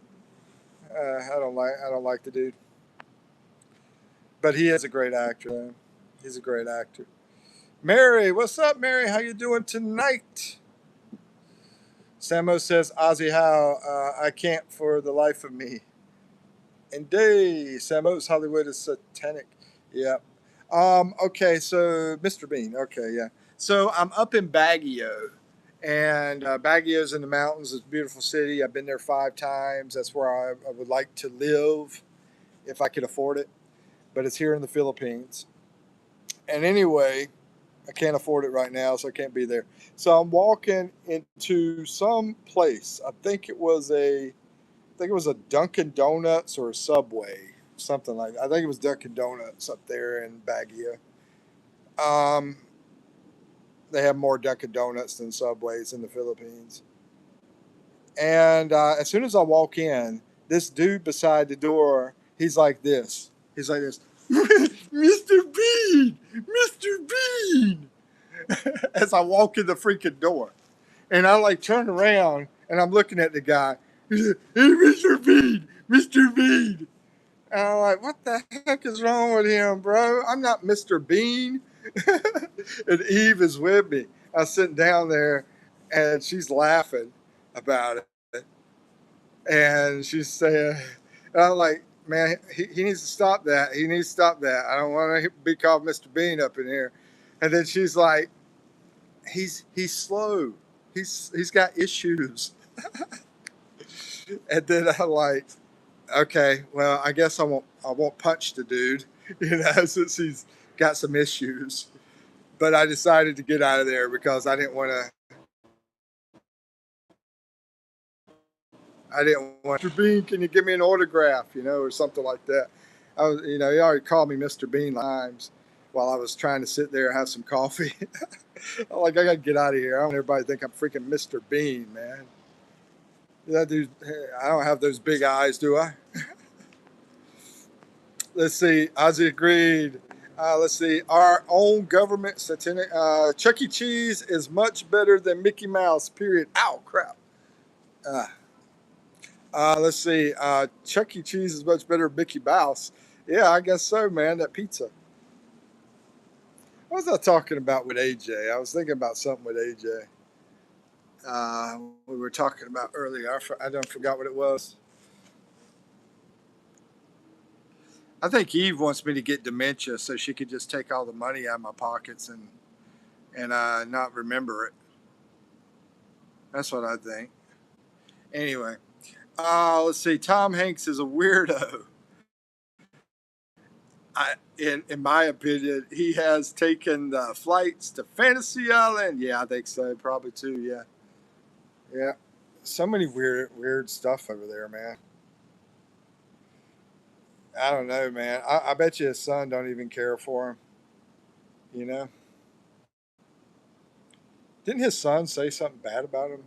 I don't like the dude, but he is a great actor. He's a great actor. Mary, what's up, Mary? How you doing tonight? Samo says, Ozzy, how I can't for the life of me. Indeed, Samo's Hollywood is satanic. Yeah. Okay, so Mr. Bean. Okay, yeah. So I'm up in Baguio, and Baguio's in the mountains. It's a beautiful city. I've been there 5 times. That's where I would like to live if I could afford it. But it's here in the Philippines. And anyway, I can't afford it right now, so I can't be there. So I'm walking into some place. I think it was a Dunkin' Donuts or a Subway, something like that. I think it was Dunkin' Donuts up there in Baguio. Um, they have more Dunkin' Donuts than Subways in the Philippines. And as soon as I walk in, this dude beside the door, he's like this. He's like this, Mr. Bean, Mr. Bean, as I walk in the freaking door. And I like turn around and I'm looking at the guy. He's like, hey, Mr. Bean, Mr. Bean. And I'm like, what the heck is wrong with him, bro? I'm not Mr. Bean. And Eve is with me. I was sitting down there and she's laughing about it. And she's saying, and I'm like, man, he needs to stop that. He needs to stop that. I don't want to be called Mr. Bean up in here. And then she's like, he's slow. He's got issues. And then I'm like, okay, well, I guess I won't punch the dude, since he's got some issues. But I decided to get out of there because I didn't want to. I didn't want Mr. Bean. Can you give me an autograph, or something like that? He already called me Mr. Bean times while I was trying to sit there and have some coffee. I'm like, I gotta get out of here. I don't want everybody to think I'm freaking Mr. Bean, man. That dude, I don't have those big eyes, do I? Let's see. Ozzy agreed. Let's see. Our own government satanic. Chuck E. Cheese is much better than Mickey Mouse. Period. Ow, crap. Uh, let's see. Chuck E. Cheese is much better than Mickey Mouse. Yeah, I guess so, man. That pizza. What was I talking about with AJ? I was thinking about something with AJ. We were talking about earlier. I don't forgot what it was. I think Eve wants me to get dementia so she could just take all the money out of my pockets and not remember it. That's what I think. Anyway, let's see. Tom Hanks is a weirdo. In my opinion, he has taken the flights to Fantasy Island. Yeah, I think so. Probably too. Yeah, yeah. So many weird stuff over there, man. I don't know, man. I bet you his son don't even care for him. You know, didn't his son say something bad about him?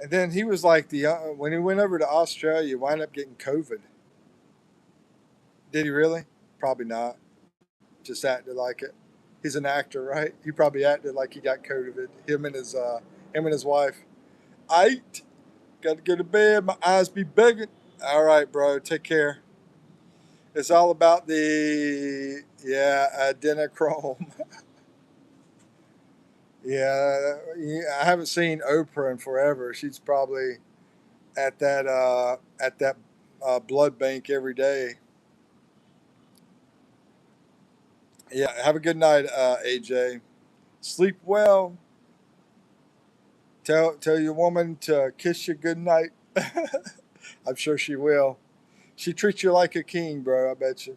And then he was like when he went over to Australia, wound up getting COVID. Did he really? Probably not. Just acted like it. He's an actor, right? He probably acted like he got COVID. Him and his wife. Aight, got to go to bed. My eyes be begging. All right, bro. Take care. It's all about the adrenochrome. Yeah, I haven't seen Oprah in forever. She's probably at that blood bank every day. Yeah, have a good night, AJ. Sleep well. Tell your woman to kiss you good night. I'm sure she will. She treats you like a king, bro. I bet you.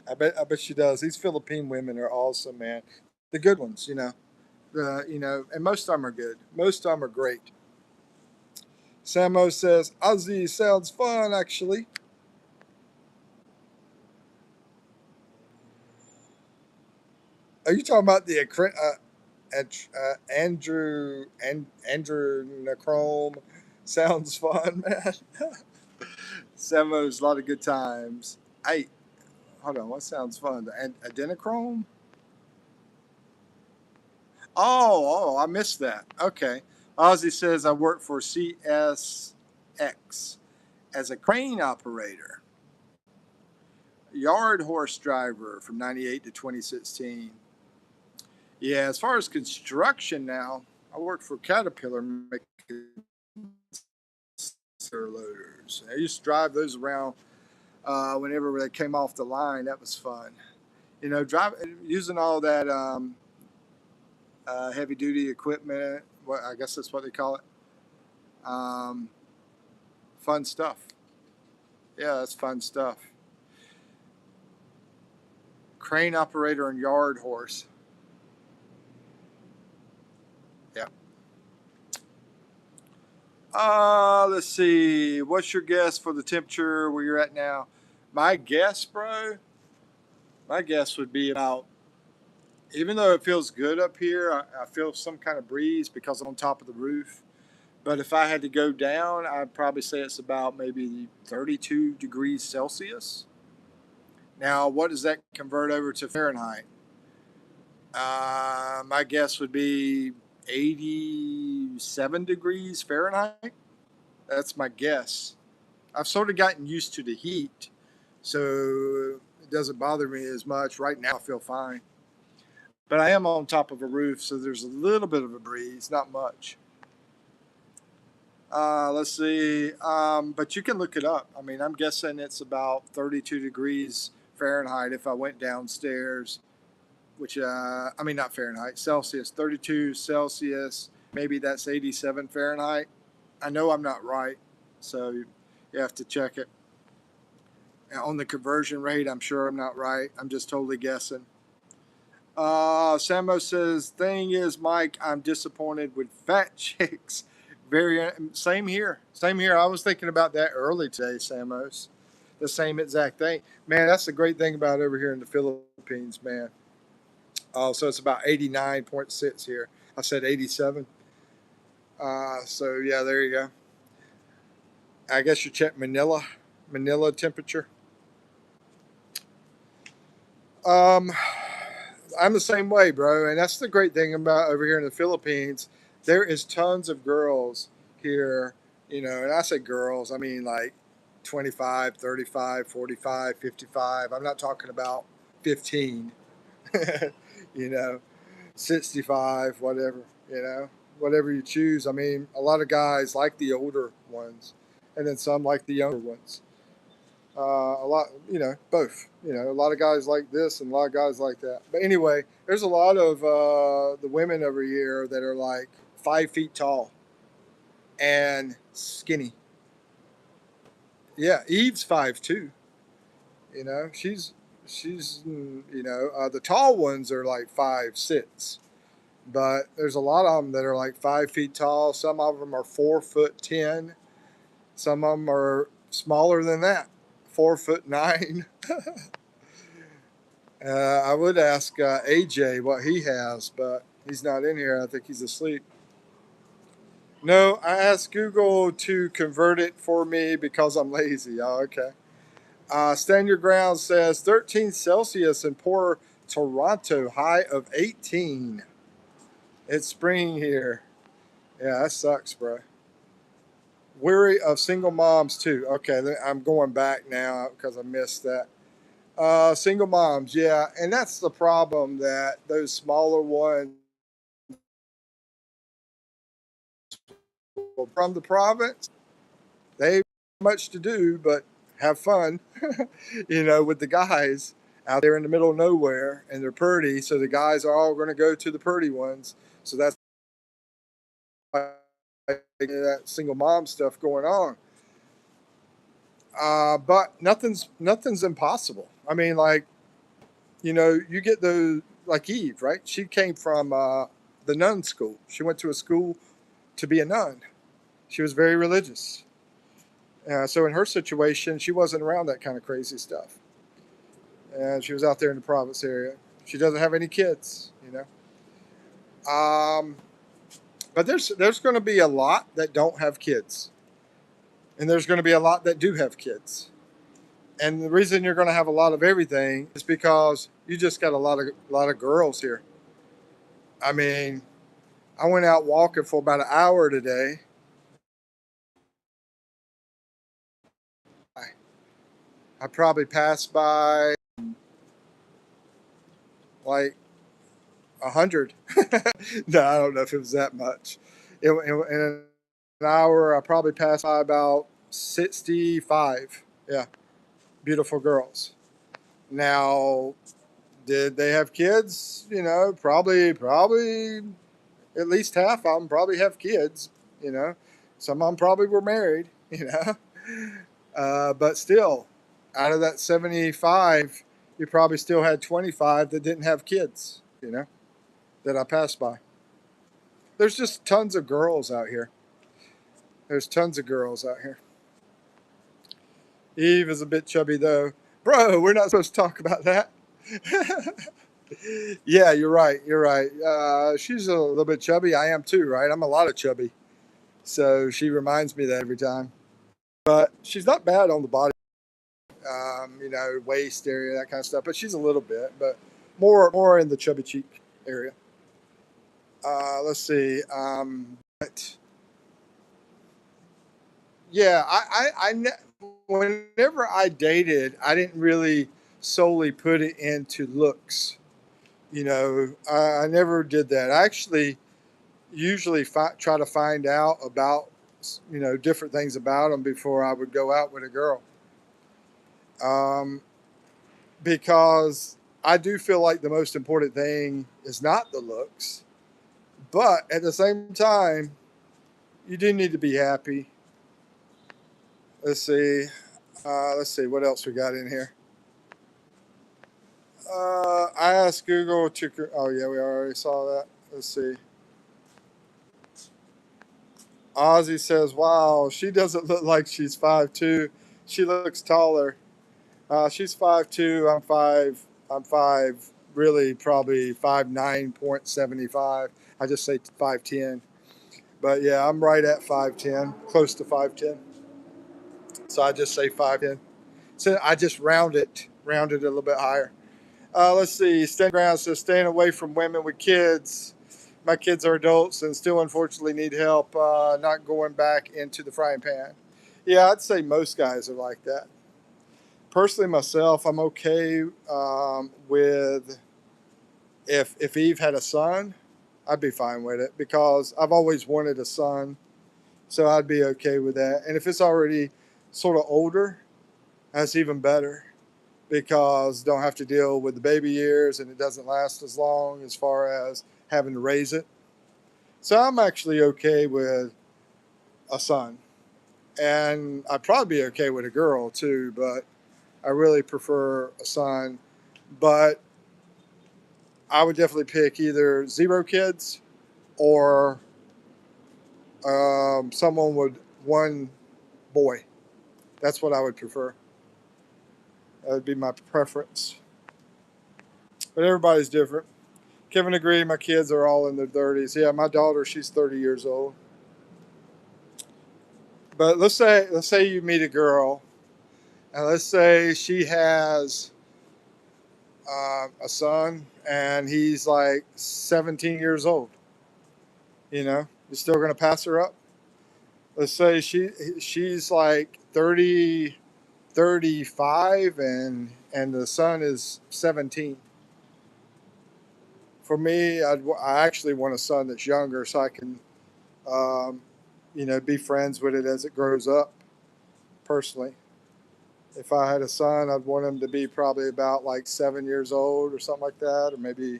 I bet she does. These Philippine women are awesome, man. The good ones, you know. And most of them are good. Most of them are great. Samo says Ozzy sounds fun, actually. Are you talking about the Andrew Necrome? Sounds fun, man. Samo's a lot of good times. Hey, hold on. What sounds fun? The adrenochrome? I missed that. Okay. Ozzy says I work for CSX as a crane operator, yard horse driver from 98 to 2016. Yeah, as far as construction now, I work for Caterpillar making loaders. I used to drive those around whenever they came off the line. That was fun. Using all that heavy duty equipment. What I guess that's what they call it. Um, Fun stuff. Yeah, that's fun stuff. Crane operator and yard horse. Yeah. Let's see. What's your guess for the temperature where you're at now? My guess, bro. My guess would be about. Even though it feels good up here, I feel some kind of breeze because I'm on top of the roof. But if I had to go down, I'd probably say it's about maybe 32 degrees Celsius. Now, what does that convert over to Fahrenheit? My guess would be 87 degrees Fahrenheit. That's my guess. I've sort of gotten used to the heat, so it doesn't bother me as much. Right now, I feel fine. But I am on top of a roof, so there's a little bit of a breeze, not much. Let's see. But you can look it up. I mean, I'm guessing it's about 32 degrees Fahrenheit if I went downstairs, which, I mean, not Fahrenheit, Celsius, 32 Celsius. Maybe that's 87 Fahrenheit. I know I'm not right, so you have to check it. And on the conversion rate, I'm sure I'm not right. I'm just totally guessing. Samo says, "Thing is, Mike, I'm disappointed with fat chicks." Very same here. Same here. I was thinking about that early today, Samos. The same exact thing, man. That's the great thing about over here in the Philippines, man. Oh, so it's about 89.6 here. I said 87. So yeah, there you go. I guess you check Manila temperature. Um, I'm the same way, bro. And that's the great thing about over here in the Philippines. There is tons of girls here, and I say girls, I mean like 25, 35, 45, 55. I'm not talking about 15, you know, 65, whatever, whatever you choose. I mean, a lot of guys like the older ones, and then some like the younger ones. A lot, both. A lot of guys like this and a lot of guys like that. But anyway, there's a lot of the women over here that are like 5 feet tall and skinny. Yeah, Eve's 5'2". She's the tall ones are like 5'6", but there's a lot of them that are like 5 feet tall. Some of them are 4'10". Some of them are smaller than that, 4'9". I would ask AJ what he has, but he's not in here. I think he's asleep. No, I asked Google to convert it for me because I'm lazy. Oh, okay. Stand Your Ground says 13 Celsius in poor Toronto, high of 18. It's spring here. Yeah, that sucks, bro. Weary of single moms too. Okay, I'm going back now because I missed that. Single moms, yeah, and that's the problem, that those smaller ones from the province, they have much to do but have fun, with the guys out there in the middle of nowhere, and they're pretty, so the guys are all going to go to the pretty ones. So that's why that single mom stuff going on. But nothing's impossible. I mean, like, you get those, like Eve, right? She came from the nun school. She went to a school to be a nun. She was very religious. So in her situation, she wasn't around that kind of crazy stuff. And she was out there in the province area. She doesn't have any kids. Um, but there's going to be a lot that don't have kids, and there's going to be a lot that do have kids. And the reason you're going to have a lot of everything is because you just got a lot of girls here. I mean, I went out walking for about an hour today. I probably passed by like 100. No, I don't know if it was that much. In an hour, I probably passed by about 65. Yeah, beautiful girls. Now, did they have kids? Probably at least half of them probably have kids. You know, some of them probably were married. But still, out of that 75, you probably still had 25 that didn't have kids. That I passed by. There's just tons of girls out here. There's tons of girls out here. Eve is a bit chubby though. Bro, we're not supposed to talk about that. Yeah, you're right. You're right. She's a little bit chubby. I am too, right? I'm a lot of chubby. So she reminds me of that every time. But she's not bad on the body, waist area, that kind of stuff. But she's a little bit, but more in the chubby cheek area. Let's see. But yeah, whenever I dated, I didn't really solely put it into looks. I never did that. I actually usually try to find out about, different things about them before I would go out with a girl. Um, because I do feel like the most important thing is not the looks, but at the same time, you do need to be happy. Let's see. Let's see what else we got in here. I asked Google to. Oh yeah, we already saw that. Let's see. Ozzy says, "Wow, she doesn't look like she's 5'2". She looks taller. She's 5'2". I'm five. I'm five. Really, probably 5'9.75". I just say 5'10". But yeah, I'm right at 5'10", close to 5'10". So I just say 5'10". So I just round it a little bit higher. Let's see. Stand ground says staying away from women with kids. My kids are adults and still unfortunately need help not going back into the frying pan. Yeah, I'd say most guys are like that. Personally, myself, I'm okay with if Eve had a son, I'd be fine with it because I've always wanted a son, so I'd be okay with that. And if it's already sort of older, that's even better because don't have to deal with the baby years and it doesn't last as long as far as having to raise it. So I'm actually okay with a son. And I'd probably be okay with a girl too, but I really prefer a son. But I would definitely pick either zero kids or someone with one boy. That's what I would prefer. That would be my preference. But everybody's different. Kevin agreed. My kids are all in their 30s. Yeah, my daughter, she's 30 years old. But let's say you meet a girl, and let's say she has a son, and he's like 17 years old. You're still gonna pass her up. Let's say she's like 30, 35, and the son is 17. For me, I actually want a son that's younger so I can, um, be friends with it as it grows up. Personally, if I had a son, I'd want him to be probably about like 7 years old or something like that, or maybe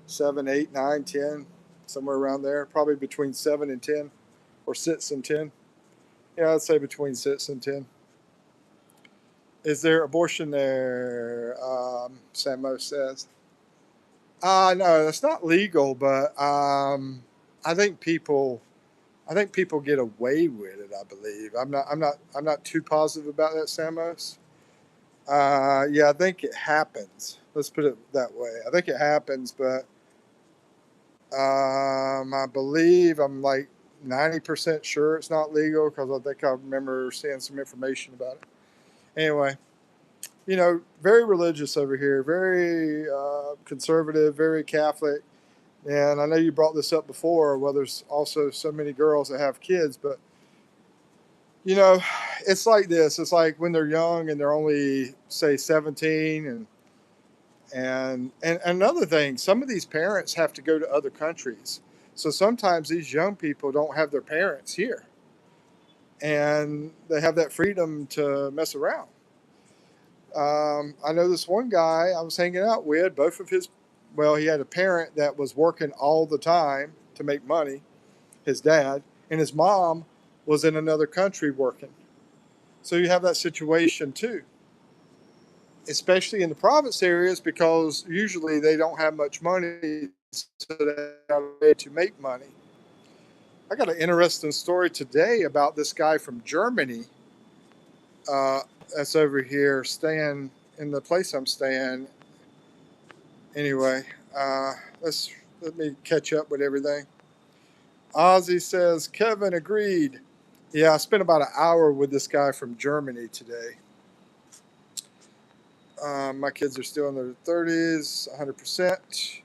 7, 8, 9, 10, somewhere around there. Probably between 7 and 10, or 6 and 10. Yeah, I'd say between 6 and 10. Is there abortion there? Samo says. No, that's not legal, but I think people, I think people get away with it. I believe. I'm not too positive about that, Samos. Yeah, I think it happens. Let's put it that way. I think it happens, but I believe I'm like 90% sure it's not legal because I think I remember seeing some information about it. Anyway, very religious over here, very conservative, very Catholic. And I know you brought this up before, well, there's also so many girls that have kids, but you know, it's like this. It's like when they're young and they're only say 17, and another thing, some of these parents have to go to other countries. So sometimes these young people don't have their parents here, and they have that freedom to mess around. I know this one guy I was hanging out with, both of his, well, he had a parent that was working all the time to make money, his dad, and his mom was in another country working. So you have that situation too, especially in the province areas because usually they don't have much money, so they have a way to make money. I got an interesting story today about this guy from Germany uh, that's over here staying in the place I'm staying. Anyway, let me catch up with everything. Ozzy says Kevin agreed. Yeah, I spent about an hour with this guy from Germany today. My kids are still in their 30s, 100%.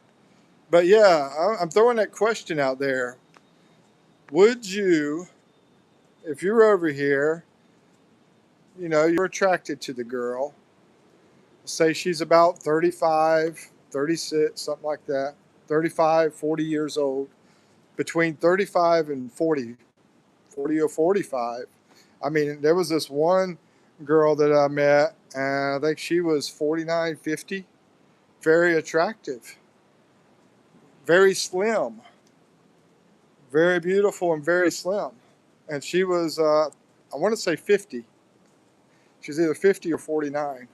But yeah, I'm throwing that question out there. Would you, if you're over here, you're attracted to the girl, say she's about 35, 36, something like that, 35, 40 years old, between 35 and 40, 40 or 45. I mean, there was this one girl that I met, and I think she was 49, 50, very attractive, very slim, very beautiful, and very slim. And she was, I want to say 50. She was either 50 or 49.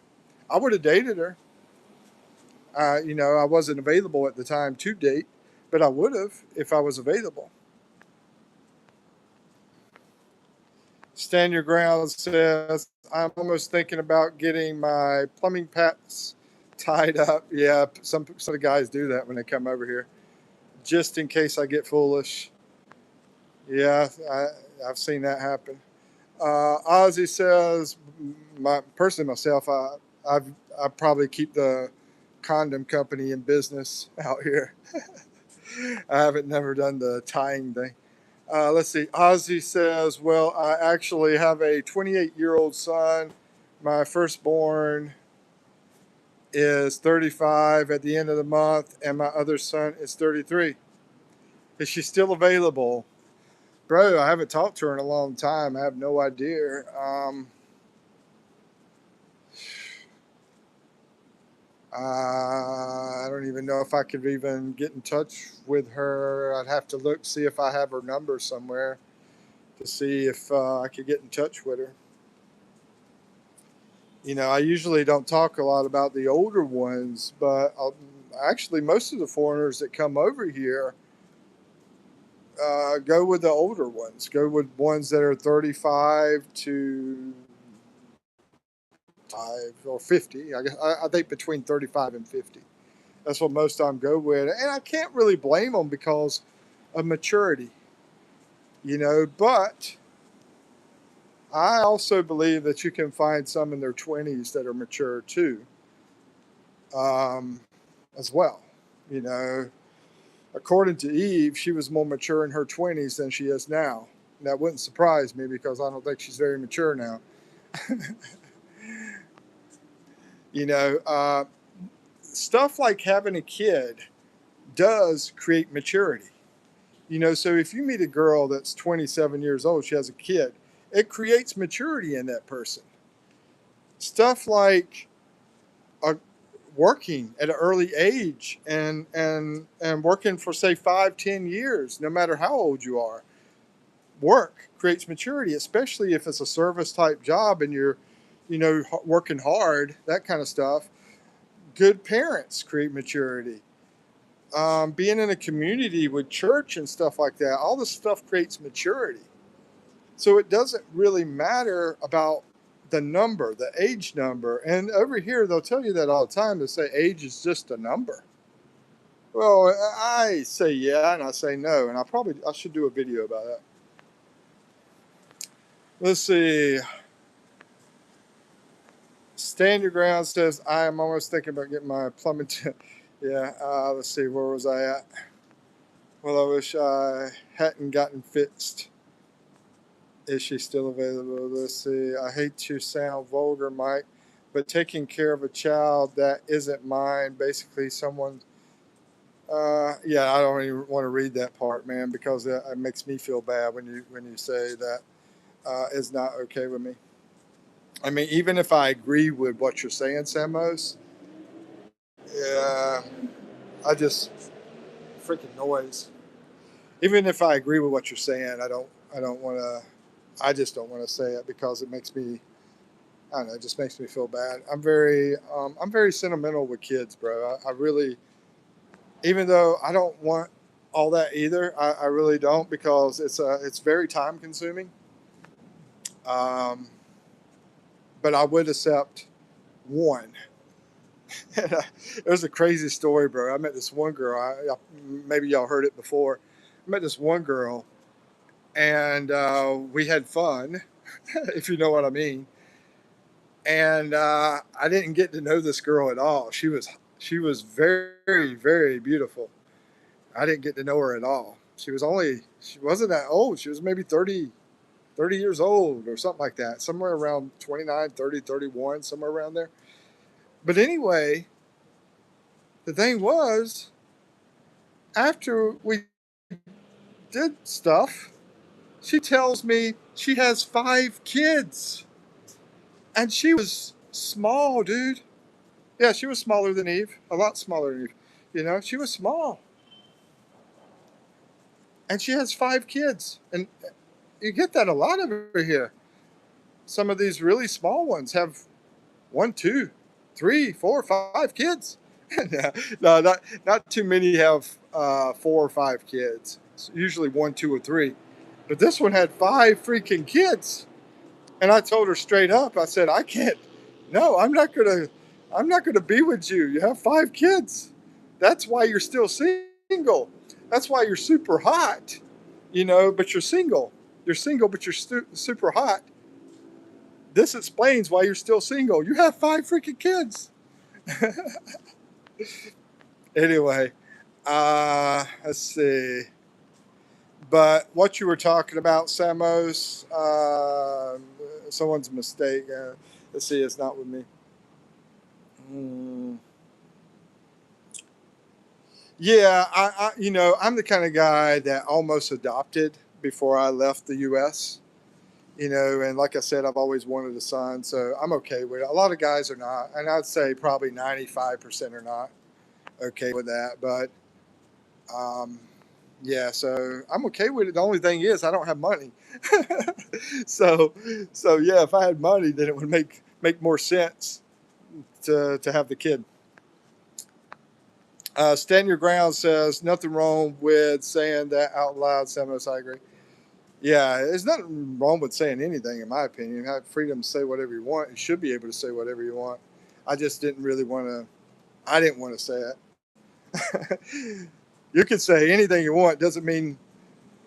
I would have dated her. I wasn't available at the time to date, but I would have if I was available. Stand Your Ground says, I'm almost thinking about getting my plumbing pats tied up. Yeah, some of the guys do that when they come over here, just in case I get foolish. Yeah, I've seen that happen. Ozzy says, personally myself, I probably keep the condom company in business out here. I haven't never done the tying thing. Let's see. Ozzy says, well, I actually have a 28-year-old son. My firstborn is 35 at the end of the month, and my other son is 33. Is she still available? Bro, I haven't talked to her in a long time. I have no idea. I don't even know if I could even get in touch with her. I'd have to look, see if I have her number somewhere to see if I could get in touch with her. You know, I usually don't talk a lot about the older ones, but actually, most of the foreigners that come over here go with the older ones, go with ones that are 35 to 5 or 50. I think between 35 and 50. That's what most of them go with. And I can't really blame them because of maturity, you know, but I also believe that you can find some in their 20s that are mature too, as well. You know, according to Eve, she was more mature in her 20s than she is now. And that wouldn't surprise me because I don't think she's very mature now. You know, stuff like having a kid does create maturity. You know, so if you meet a girl that's 27 years old, she has a kid, it creates maturity in that person. Stuff like uh, working at an early age and working for say 5, 10 years, no matter how old you are, work creates maturity, especially if it's a service type job and you're, you know, working hard, that kind of stuff. Good parents create maturity. Being in a community with church and stuff like that, all this stuff creates maturity. So it doesn't really matter about the number, the age number. And over here, they'll tell you that all the time. They say age is just a number. Well, I say yeah, and I say no, and I should do a video about that. Let's see. Stand Your Ground says, I am almost thinking about getting my plumbing. Yeah, let's see, where was I at? Well, I wish I hadn't gotten fixed. Is she still available? Let's see. I hate to sound vulgar, Mike, but taking care of a child that isn't mine, basically someone. Yeah, I don't even want to read that part, man, because it makes me feel bad when you say that is not okay with me. I mean, even if I agree with what you're saying, Samos, yeah, I just freaking noise. Even if I agree with what you're saying, I don't want to. I just don't want to say it because it makes me. I don't know. It just makes me feel bad. I'm very sentimental with kids, bro. I really, even though I don't want all that either, I really don't because it's very time consuming. Um, but I would accept one. It was a crazy story, bro. I met this one girl. Maybe y'all heard it before. I met this one girl, and we had fun, if you know what I mean. And I didn't get to know this girl at all. She was very, very beautiful. I didn't get to know her at all. She wasn't that old. She was maybe 30 years old or something like that. Somewhere around 29, 30, 31, somewhere around there. But anyway, the thing was, after we did stuff, she tells me she has 5 kids. And she was small, dude. Yeah, she was smaller than Eve. A lot smaller than Eve. You know, she was small. And she has 5 kids. And you get that a lot over here. Some of these really small ones have 1, 2, 3, 4, 5 kids. No, not too many have 4 or 5 kids. It's usually 1, 2, or 3. But this one had 5 freaking kids. And I told her straight up, I said, I can't, no, I'm not gonna be with you. You have 5 kids. That's why you're still single. That's why you're super hot, you know, but you're single. You're single, but you're super hot. This explains why you're still single. You have 5 freaking kids. Anyway, let's see. But what you were talking about, Samos, someone's mistake. Let's see, it's not with me. Hmm. Yeah, I'm the kind of guy that almost adopted before I left the U.S. And like I said, I've always wanted a son, so I'm okay with it. A lot of guys are not, and I'd say probably 95% are not okay with that. But um, yeah, so I'm okay with it. The only thing is, I don't have money. so, so yeah, if I had money, then it would make more sense to have the kid. Stand your ground says nothing wrong with saying that out loud. Samus, I agree. Yeah, there's nothing wrong with saying anything, in my opinion. You have freedom to say whatever you want. You should be able to say whatever you want. I just didn't really want to. I didn't want to say it. You can say anything you want. Doesn't mean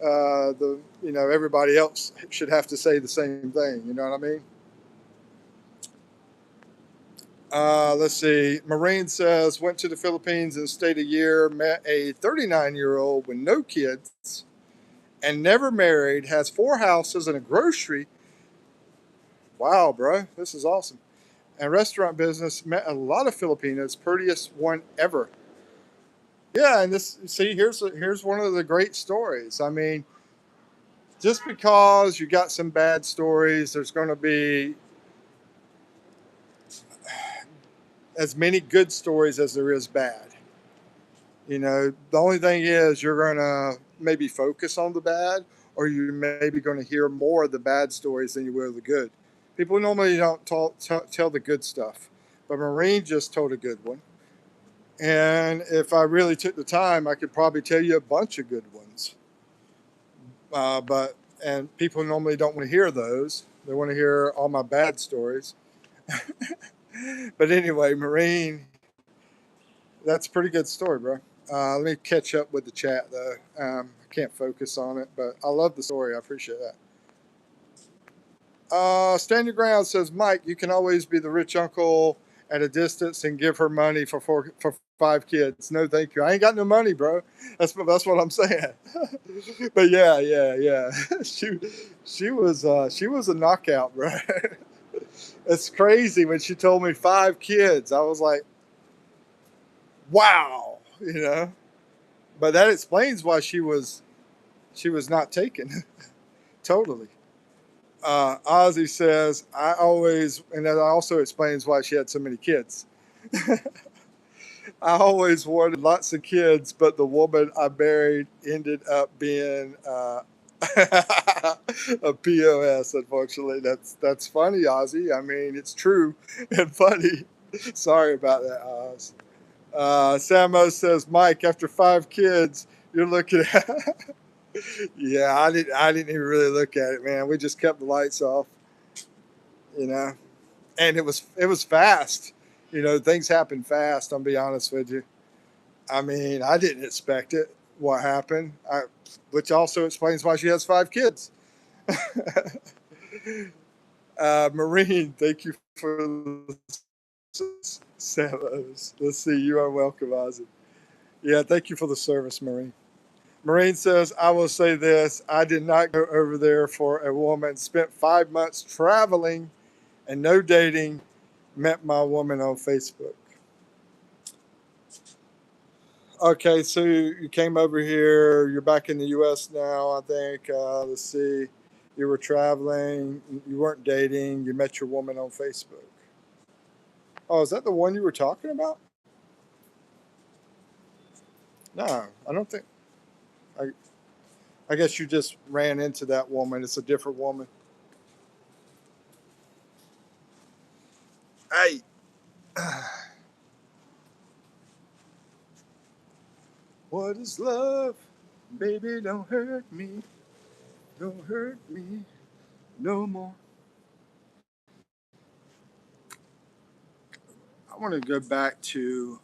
everybody else should have to say the same thing. You know what I mean? Let's see. Marine says went to the Philippines and stayed a year. Met a 39-year-old with no kids and never married. Has 4 houses and a grocery. Wow, bro, this is awesome. And restaurant business. Met a lot of Filipinos. Prettiest one ever. Yeah, and this see here's one of the great stories. I mean, just because you got some bad stories, there's going to be as many good stories as there is bad. The only thing is you're going to maybe focus on the bad, or you're maybe going to hear more of the bad stories than you will the good. People normally don't tell the good stuff, but Marine just told a good one. And if I really took the time, I could probably tell you a bunch of good ones. But and people normally don't want to hear those. They want to hear all my bad stories. But anyway, Marine, that's a pretty good story, bro. Let me catch up with the chat though. I can't focus on it, but I love the story. I appreciate that. Stand your ground says Mike. You can always be the rich uncle at a distance and give her money for 5 kids. No, thank you. I ain't got no money, bro. That's what I'm saying. But yeah. She was a knockout, bro. It's crazy when she told me 5 kids. I was like, wow. But that explains why she was not taken. Totally. Ozzy says, I always, and that also explains why she had so many kids. I always wanted lots of kids, but the woman I married ended up being a POS. Unfortunately, that's funny, Ozzy. I mean, it's true and funny. Sorry about that, Oz. Samo says, Mike, after 5 kids, you're looking at. Yeah, I didn't even really look at it, man. We just kept the lights off, you know, and it was fast. Things happen fast. I'll be honest with you. I mean, I didn't expect it. What happened? Which also explains why she has 5 kids. Marine, thank you for the Samos. Let's see. You are welcome, Ozzy. Yeah, thank you for the service, Marine. Marine says, I will say this. I did not go over there for a woman. Spent 5 months traveling and no dating. Met my woman on Facebook. Okay, so you came over here. You're back in the U.S. now, I think. Let's see. You were traveling. You weren't dating. You met your woman on Facebook. Oh, is that the one you were talking about? No, I don't think. I, I guess you just ran into that woman. It's a different woman. Hey, what is love? Baby, don't hurt me. Don't hurt me no more. I want to go back to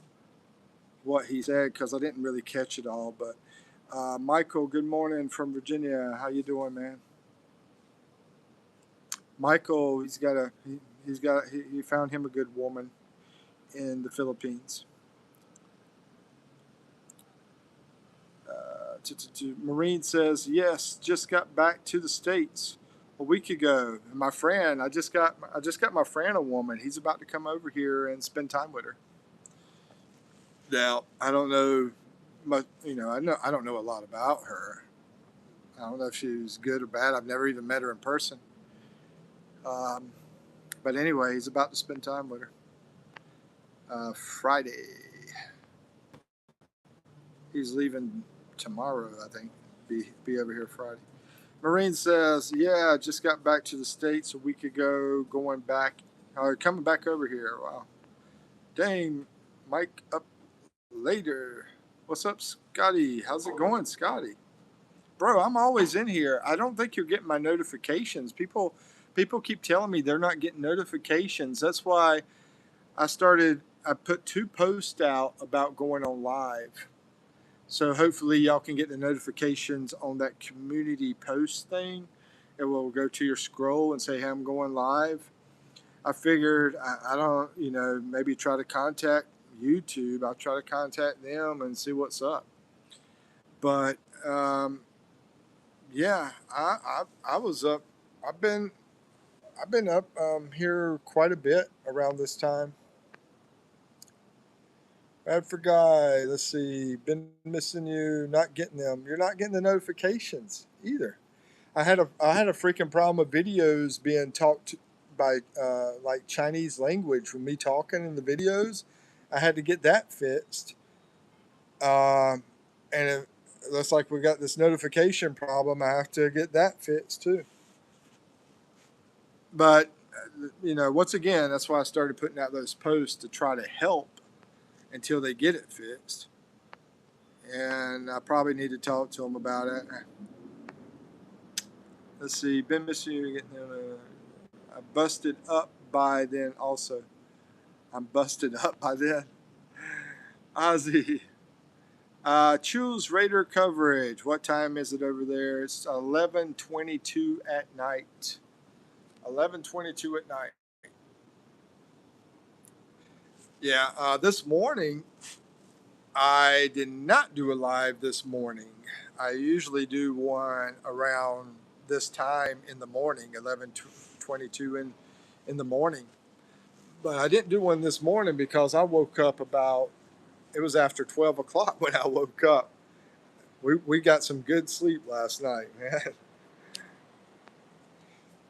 what he said because I didn't really catch it all. But Michael, good morning from Virginia. How you doing, man? Michael, he found him a good woman in the Philippines. Marine says, yes, just got back to the States a week ago. And my friend, I just got my friend a woman. He's about to come over here and spend time with her. Now, I don't know much, I don't know a lot about her. I don't know if she's good or bad. I've never even met her in person. Um, but anyway, he's about to spend time with her. Friday. He's leaving tomorrow, I think. Be over here Friday. Marine says, yeah, I just got back to the States a week ago, coming back over here. Wow. Dang, Mike up later. What's up, Scotty? How's it going, Scotty? Bro, I'm always in here. I don't think you're getting my notifications. People keep telling me they're not getting notifications. That's why I put 2 posts out about going on live. So hopefully y'all can get the notifications on that community post thing. It will go to your scroll and say, hey, I'm going live. I figured I don't, maybe try to contact YouTube. I'll try to contact them and see what's up. But yeah, I was up. I've been up here quite a bit around this time. Bradford guy, let's see. Been missing you. Not getting them. You're not getting the notifications either. I had a freaking problem with videos being talked to by like Chinese language with me talking in the videos. I had to get that fixed. And it looks like we got this notification problem. I have to get that fixed too. But once again, that's why I started putting out those posts to try to help until they get it fixed. And I probably need to talk to them about it. Let's see. Been missing you getting I busted up by then also. I'm busted up by then. Ozzy. Choose Raider coverage. What time is it over there? It's 11:22 at night. 11:22 at night. Yeah. This morning, I did not do a live this morning. I usually do one around this time in the morning, 11:22 in the morning. But I didn't do one this morning because I woke up it was after 12 o'clock when I woke up. We got some good sleep last night, man.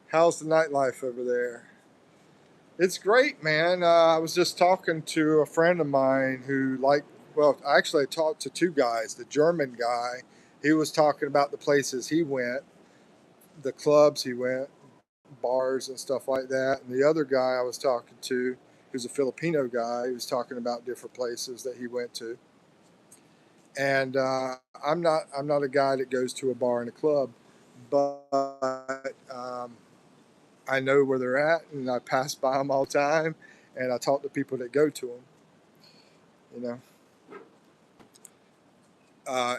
How's the nightlife over there? It's great, man. I was just talking to a friend of mine actually I talked to 2 guys. The German guy, he was talking about the places he went, the clubs he went, bars and stuff like that. And the other guy I was talking to, who's a Filipino guy, he was talking about different places that he went to. And I'm not a guy that goes to a bar and a club, but I know where they're at, and I pass by them all the time, and I talk to people that go to them. You know,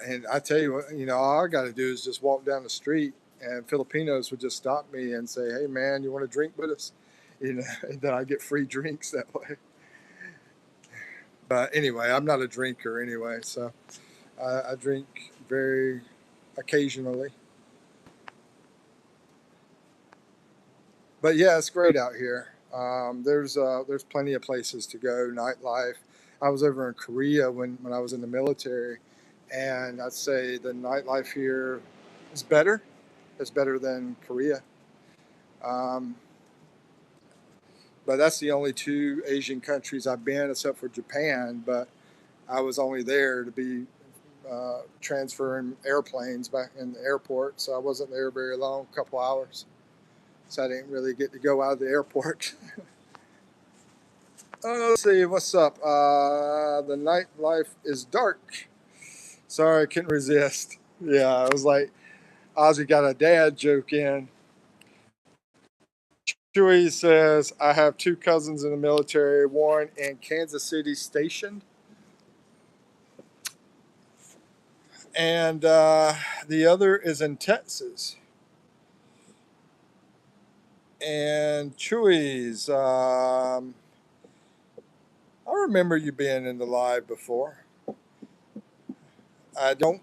and I tell you what, all I got to do is just walk down the street, and Filipinos would just stop me and say, "Hey, man, you want to drink with us?" And then I get free drinks that way. But anyway, I'm not a drinker anyway, so I drink very occasionally. But yeah, it's great out here. There's plenty of places to go. Nightlife. I was over in Korea when I was in the military, and I'd say the nightlife here is better. It's better than Korea. Um, but that's the only 2 Asian countries I've been, except for Japan. But I was only there to be transferring airplanes back in the airport, so I wasn't there very long, a couple hours. So I didn't really get to go out of the airport. Let's see, what's up? The nightlife is dark. Sorry, I couldn't resist. Yeah, I was like, Ozzy got a dad joke in. Chewy says, I have 2 cousins in the military, one in Kansas City stationed, and the other is in Texas. And Chewy's, I remember you being in the live before. I don't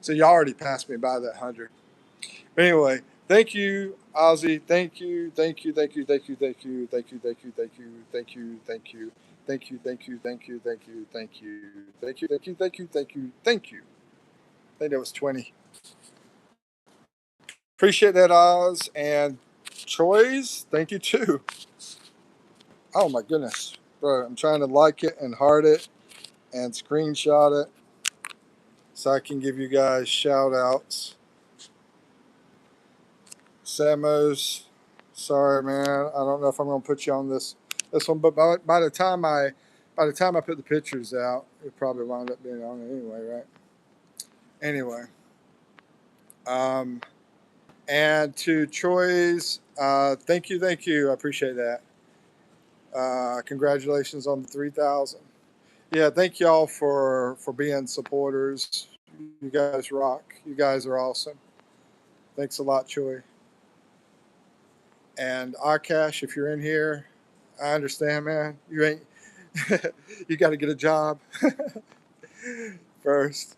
So you already passed me by that 100. But anyway, thank you, Ozzy. Thank you, thank you, thank you, thank you, thank you, thank you, thank you, thank you, thank you, thank you, thank you, thank you, thank you, thank you, thank you, thank you, thank you, thank you, thank you, thank you. I think that was 20. Appreciate that, Oz. And Choi's, thank you too. Oh my goodness. Bro, I'm trying to like it and heart it and screenshot it so I can give you guys shout outs. Samos, sorry man. I don't know if I'm gonna put you on this one, but by the time I put the pictures out, it probably wound up being on it anyway, right? Anyway. Um and to Choi's, thank you. I appreciate that. Congratulations on the 3,000. Yeah, thank y'all for being supporters. You guys rock. You guys are awesome. Thanks a lot, Choi. And Akash, if you're in here, I understand, man. You ain't. You got to get a job first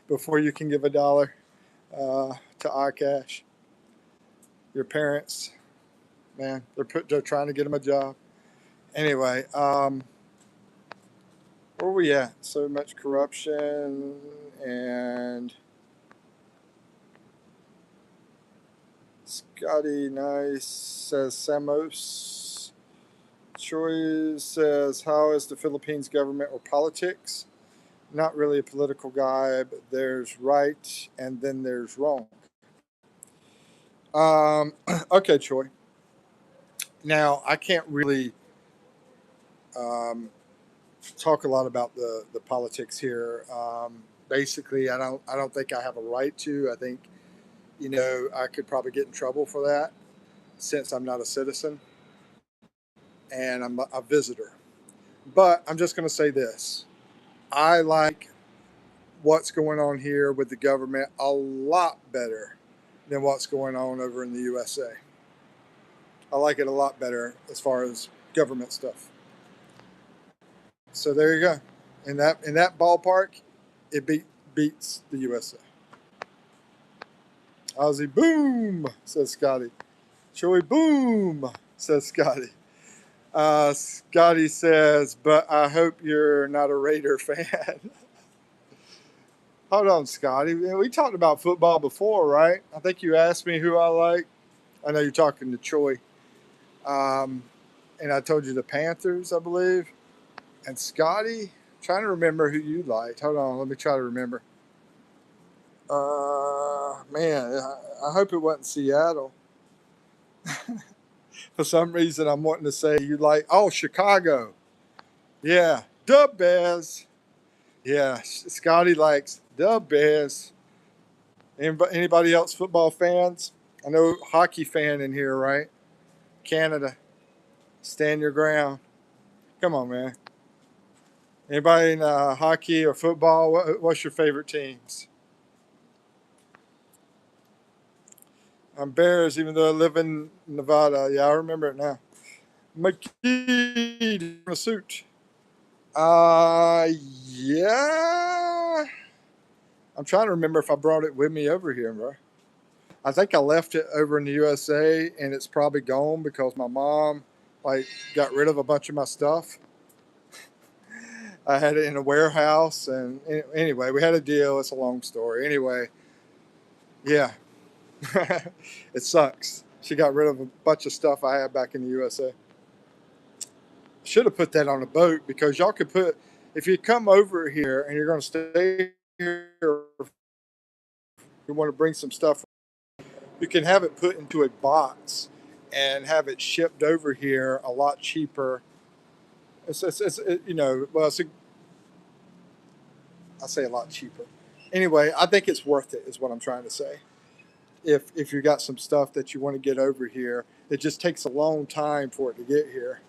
before you can give $1 to Akash. Your parents, man, they're trying to get him a job. Anyway, where are we at? So much corruption and Scotty Nice says Samos. Troy says, how is the Philippines government or politics? Not really a political guy, but there's right and then there's wrong. Um, okay, Troy. Now, I can't really um, talk a lot about the politics here. Basically, I don't think I have a right to. I think, I could probably get in trouble for that since I'm not a citizen and I'm a visitor. But I'm just going to say this. I like what's going on here with the government a lot better than what's going on over in the USA. I like it a lot better as far as government stuff. So there you go. In that ballpark, it beats the USA. Ozzy boom, says Scotty. Joey boom, says Scotty. Scotty says, but I hope you're not a Raider fan. Hold on, Scotty. We talked about football before, right? I think you asked me who I like. I know you're talking to Troy. Um, and I told you the Panthers, I believe. And Scotty, trying to remember who you liked. Hold on, let me try to remember. Man, I hope it wasn't Seattle. For some reason, I'm wanting to say you like, Chicago. Yeah, the Bears. Yeah, Scotty likes the Bears. Anybody else football fans? I know hockey fan in here, right? Canada, stand your ground. Come on, man. Anybody in hockey or football? What's your favorite teams? I'm Bears, even though I live in Nevada. Yeah, I remember it now. McKee in a suit. Yeah. I'm trying to remember if I brought it with me over here, bro. I think I left it over in the USA, and it's probably gone because my mom got rid of a bunch of my stuff. I had it in a warehouse, and anyway, we had a deal. It's a long story. Anyway, yeah, it sucks. She got rid of a bunch of stuff I had back in the USA. Should have put that on a boat because y'all could put, if you come over here and you're going to stay here, you want to bring some stuff, you can have it put into a box and have it shipped over here a lot cheaper. I say a lot cheaper. Anyway, I think it's worth it, is what I'm trying to say. If you got some stuff that you want to get over here, it just takes a long time for it to get here.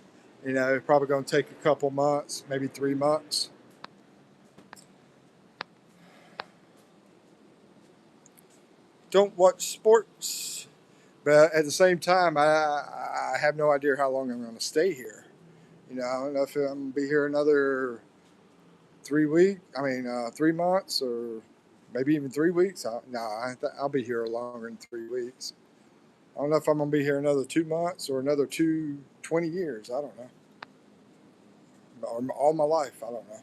It's probably going to take a couple months, maybe 3 months. Don't watch sports, but at the same time, I have no idea how long I'm going to stay here. I don't know if I'm going to be here another 3 months or maybe even 3 weeks. I'll be here longer than 3 weeks. I don't know if I'm gonna be here another 2 months or another 20 years. I don't know. Or all my life. I don't know.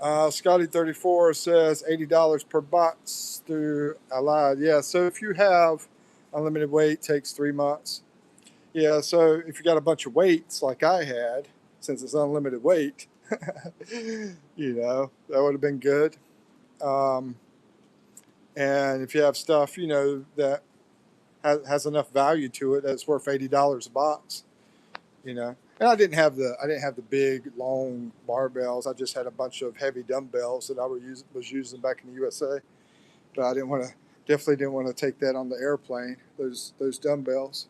Scotty34 says $80 per box through Allied. Yeah, so if you have unlimited weight, takes 3 months. Yeah, so if you got a bunch of weights like I had, since it's unlimited weight, that would have been good. Um, and if you have stuff, that has enough value to it, that's worth $80 a box. And I didn't have the big long barbells. I just had a bunch of heavy dumbbells that I was using back in the USA. But I definitely didn't want to take that on the airplane. Those dumbbells.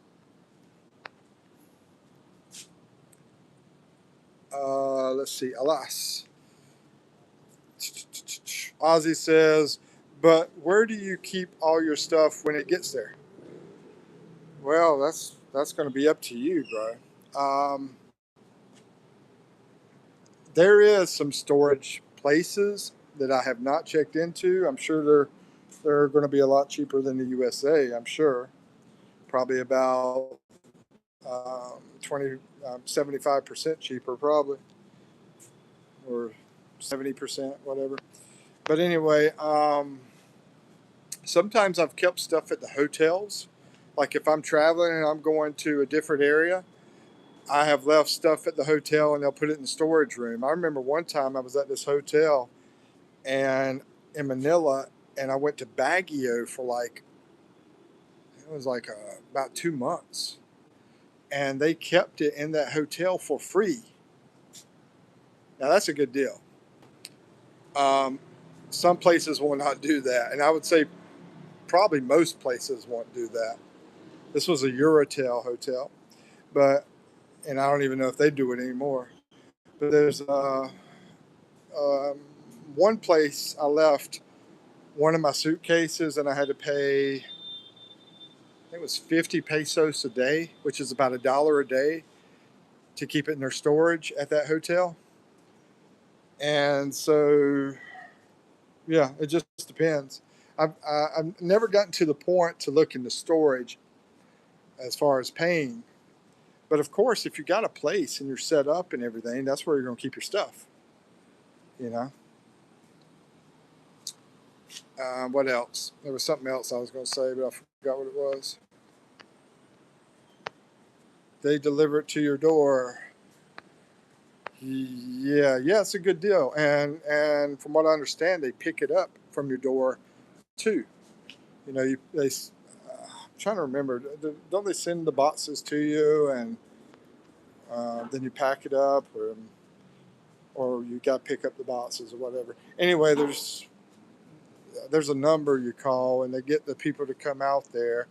Let's see, alas. Ozzy says, but where do you keep all your stuff when it gets there? Well, that's going to be up to you, bro. There is some storage places that I have not checked into. I'm sure they're going to be a lot cheaper than the USA. I'm sure, probably about 75% cheaper, probably, or 70%, whatever. But anyway, sometimes I've kept stuff at the hotels. Like if I'm traveling and I'm going to a different area, I have left stuff at the hotel and they'll put it in the storage room. I remember one time I was at this hotel and in Manila, and I went to Baguio for about 2 months, and they kept it in that hotel for free. Now that's a good deal. Um, some places will not do that, and I would say probably most places won't do that. This was a Eurotel hotel, but and I don't even know if they do it anymore. But there's um, one place I left one of my suitcases, and I had to pay. I think it was 50 pesos a day, which is about $1 a day to keep it in their storage at that hotel. And so, yeah, it just depends. I've never gotten to the point to look into storage as far as paying. But of course, if you got a place and you're set up and everything, that's where you're going to keep your stuff. You know. What else? There was something else I was going to say, but I forgot what it was. They deliver it to your door. Yeah, it's a good deal, and from what I understand, they pick it up from your door too. I'm trying to remember. Don't they send the boxes to you, and then you pack it up, or you got to pick up the boxes or whatever. Anyway, there's a number you call, and they get the people to come out there.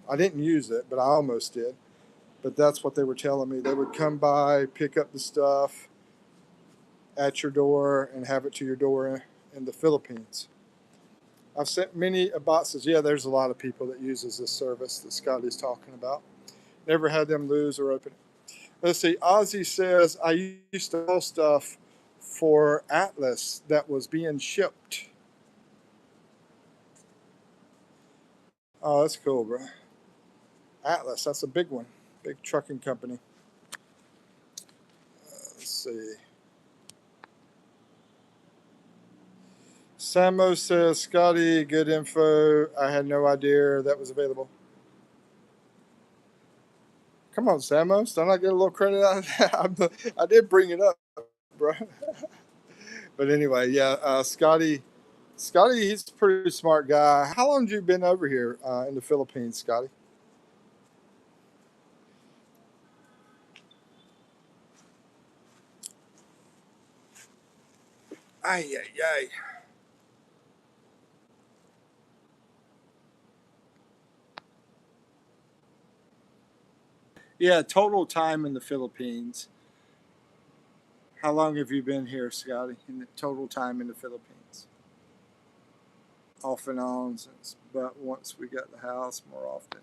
I didn't use it, but I almost did. But that's what they were telling me. They would come by, pick up the stuff at your door, and have it to your door in the Philippines. I've sent many boxes. Yeah, there's a lot of people that uses this service that Scotty's talking about. Never had them lose or open it. Let's see. Ozzy says, I used to sell stuff for Atlas that was being shipped. Oh, that's cool, bro. Atlas, that's a big one. Big trucking company. Let's see. Samo says, Scotty, good info. I had no idea that was available. Come on, Samos. Don't I get a little credit out of that? I did bring it up, bro. But anyway, yeah, Scotty, he's a pretty smart guy. How long have you been over here in the Philippines, Scotty? Ay, ay, ay. Yeah, total time in the Philippines. How long have you been here, Scotty? In the total time in the Philippines? Off and on since, but once we got the house, more often.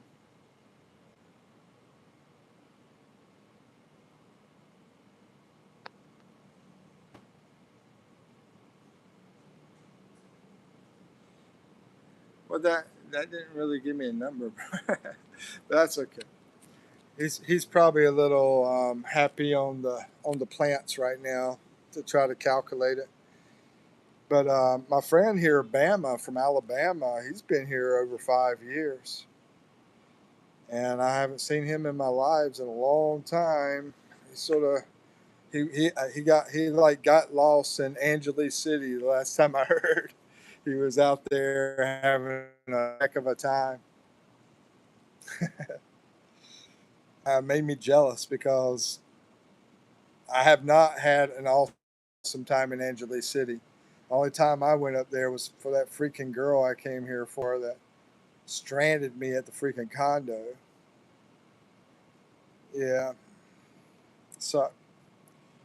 Well, that didn't really give me a number, but that's okay. He's probably a little happy on the plants right now to try to calculate it. But my friend here, Bama from Alabama, he's been here over 5 years, and I haven't seen him in my lives in a long time. He sort of he like got lost in Angeles City the last time I heard. He was out there having a heck of a time. Made me jealous because I have not had an awesome time in Angeles City. The only time I went up there was for that freaking girl I came here for that stranded me at the freaking condo. Yeah, so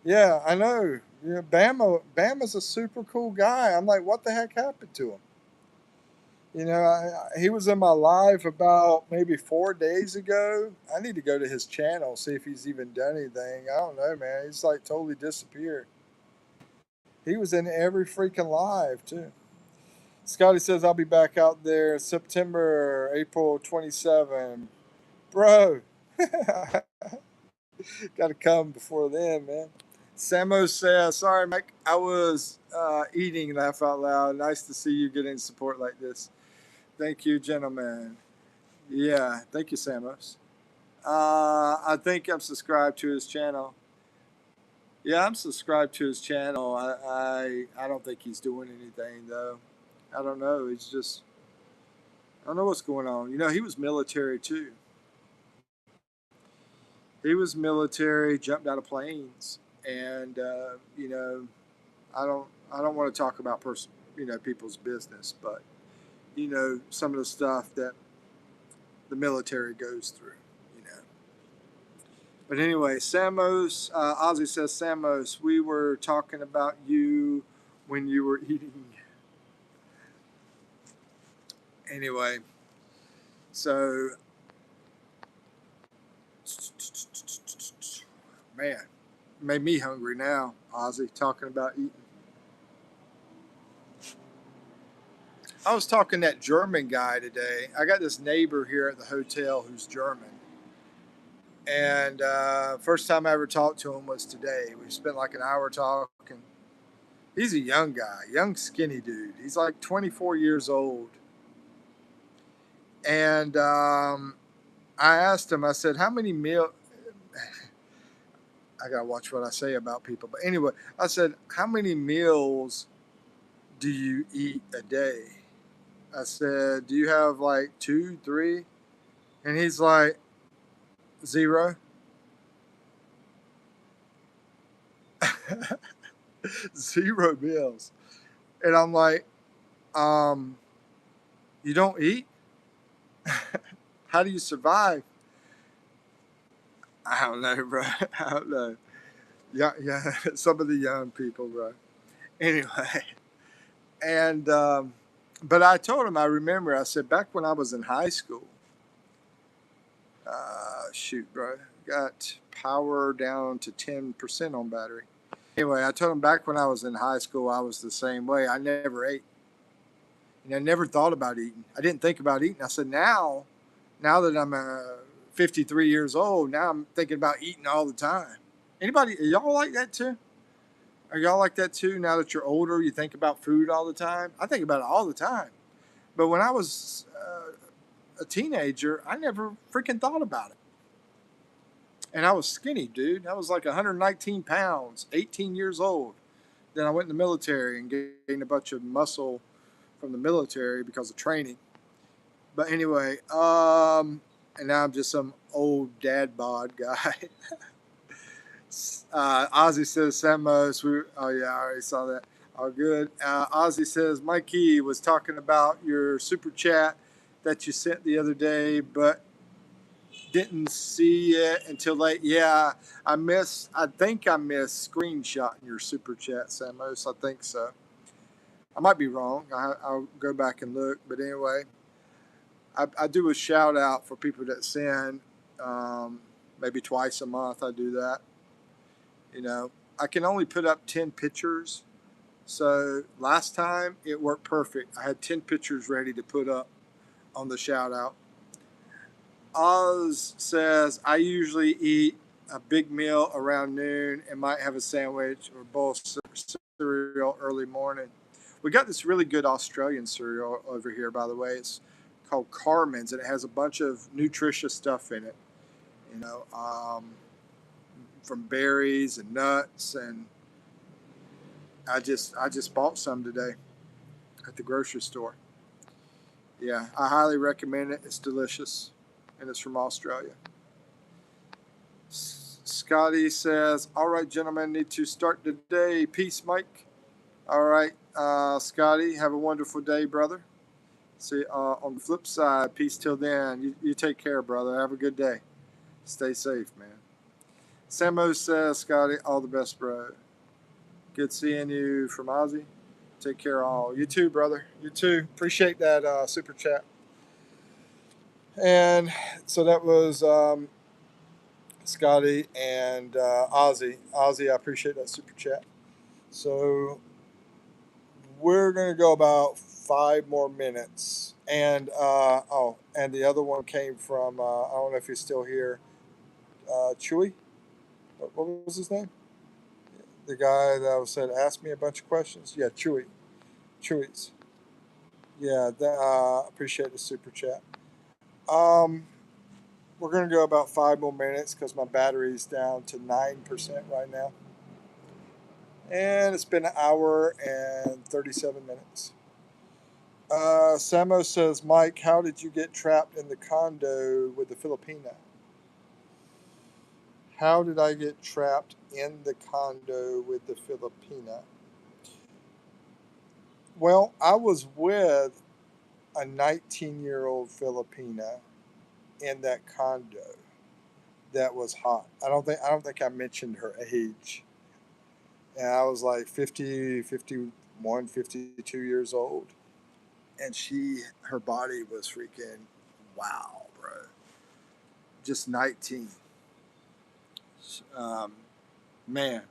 yeah, I know. Yeah, Bama's a super cool guy. I'm like, what the heck happened to him? He was in my live about maybe 4 days ago. I need to go to his channel, see if he's even done anything. I don't know, man. He's like totally disappeared. He was in every freaking live, too. Scotty says, I'll be back out there September, April 27. Bro, got to come before then, man. Samo says, sorry, Mike. I was eating, laugh out loud. Nice to see you getting support like this. Thank you, gentlemen. Yeah, thank you, Samos. I think I'm subscribed to his channel. Yeah, I'm subscribed to his channel. I don't think he's doing anything though. I don't know. He's just I don't know what's going on. He was military too. He was military, jumped out of planes, and I don't want to talk about people's business, but some of the stuff that the military goes through. You know. But anyway, Samos, Ozzy says, Samos, we were talking about you when you were eating. Anyway, so, man, made me hungry now, Ozzy, talking about eating. I was talking to that German guy today. I got this neighbor here at the hotel who's German. And first time I ever talked to him was today. We spent like an hour talking. He's a young guy, young skinny dude. He's like 24 years old. And I asked him, I said, how many meals? I got to watch what I say about people. But anyway, I said, how many meals do you eat a day? I said, do you have like 2, 3? And he's like, 0. 0 meals. And I'm like, you don't eat? How do you survive? I don't know, bro. I don't know. Yeah, yeah. Some of the young people, bro. Anyway, and but I told him, I remember, I said, back when I was in high school, shoot, bro, got power down to 10% on battery. Anyway, I told him back when I was in high school, I was the same way. I never ate. And I never thought about eating. I didn't think about eating. I said, now that I'm 53 years old, now I'm thinking about eating all the time. Anybody, y'all like that too? Are y'all like that too? Now that you're older, you think about food all the time? I think about it all the time. But when I was a teenager, I never freaking thought about it. And I was skinny, dude. I was like 119 pounds, 18 years old. Then I went in the military and gained a bunch of muscle from the military because of training. But anyway, and now I'm just some old dad bod guy. Ozzy says, Samos, oh yeah, I already saw that. All good. Ozzy says, Mikey was talking about your super chat that you sent the other day, but didn't see it until late. Yeah, I think I missed screenshotting your super chat, Samos. I think so. I might be wrong. I'll go back and look. But anyway, I do a shout out for people that send. Maybe twice a month I do that. I can only put up 10 pictures. So last time it worked perfect. I had 10 pictures ready to put up on the shout out. Oz says, I usually eat a big meal around noon and might have a sandwich or bowl of cereal early morning. We got this really good Australian cereal over here, by the way. It's called Carmen's, and it has a bunch of nutritious stuff in it. You know, from berries and nuts, and I just bought some today at the grocery store. Yeah, I highly recommend it. It's delicious, and it's from Australia. Scotty says, all right, gentlemen, need to start the day. Peace, Mike. All right, Scotty, have a wonderful day, brother. See, on the flip side, peace till then. You take care, brother. Have a good day. Stay safe, man. Samo says, Scotty, all the best, bro. Good seeing you from Ozzy. Take care, all. You too, brother. You too. Appreciate that super chat. And so that was Scotty and Ozzy. Ozzy, I appreciate that super chat. So we're going to go about 5 more minutes. And and the other one came from, I don't know if he's still here, Chewy. What was his name? The guy that said, ask me a bunch of questions. Yeah, Chewy's. Yeah, appreciate the super chat. We're going to go about 5 more minutes because my battery's down to 9% right now. And it's been an hour and 37 minutes. Samo says, Mike, how did you get trapped in the condo with the Filipina? How did I get trapped in the condo with the Filipina? Well, I was with a 19-year-old Filipina in that condo that was hot. I don't think I mentioned her age. And I was like 50, 51, 52 years old. And her body was freaking wow, bro. Just 19. Man.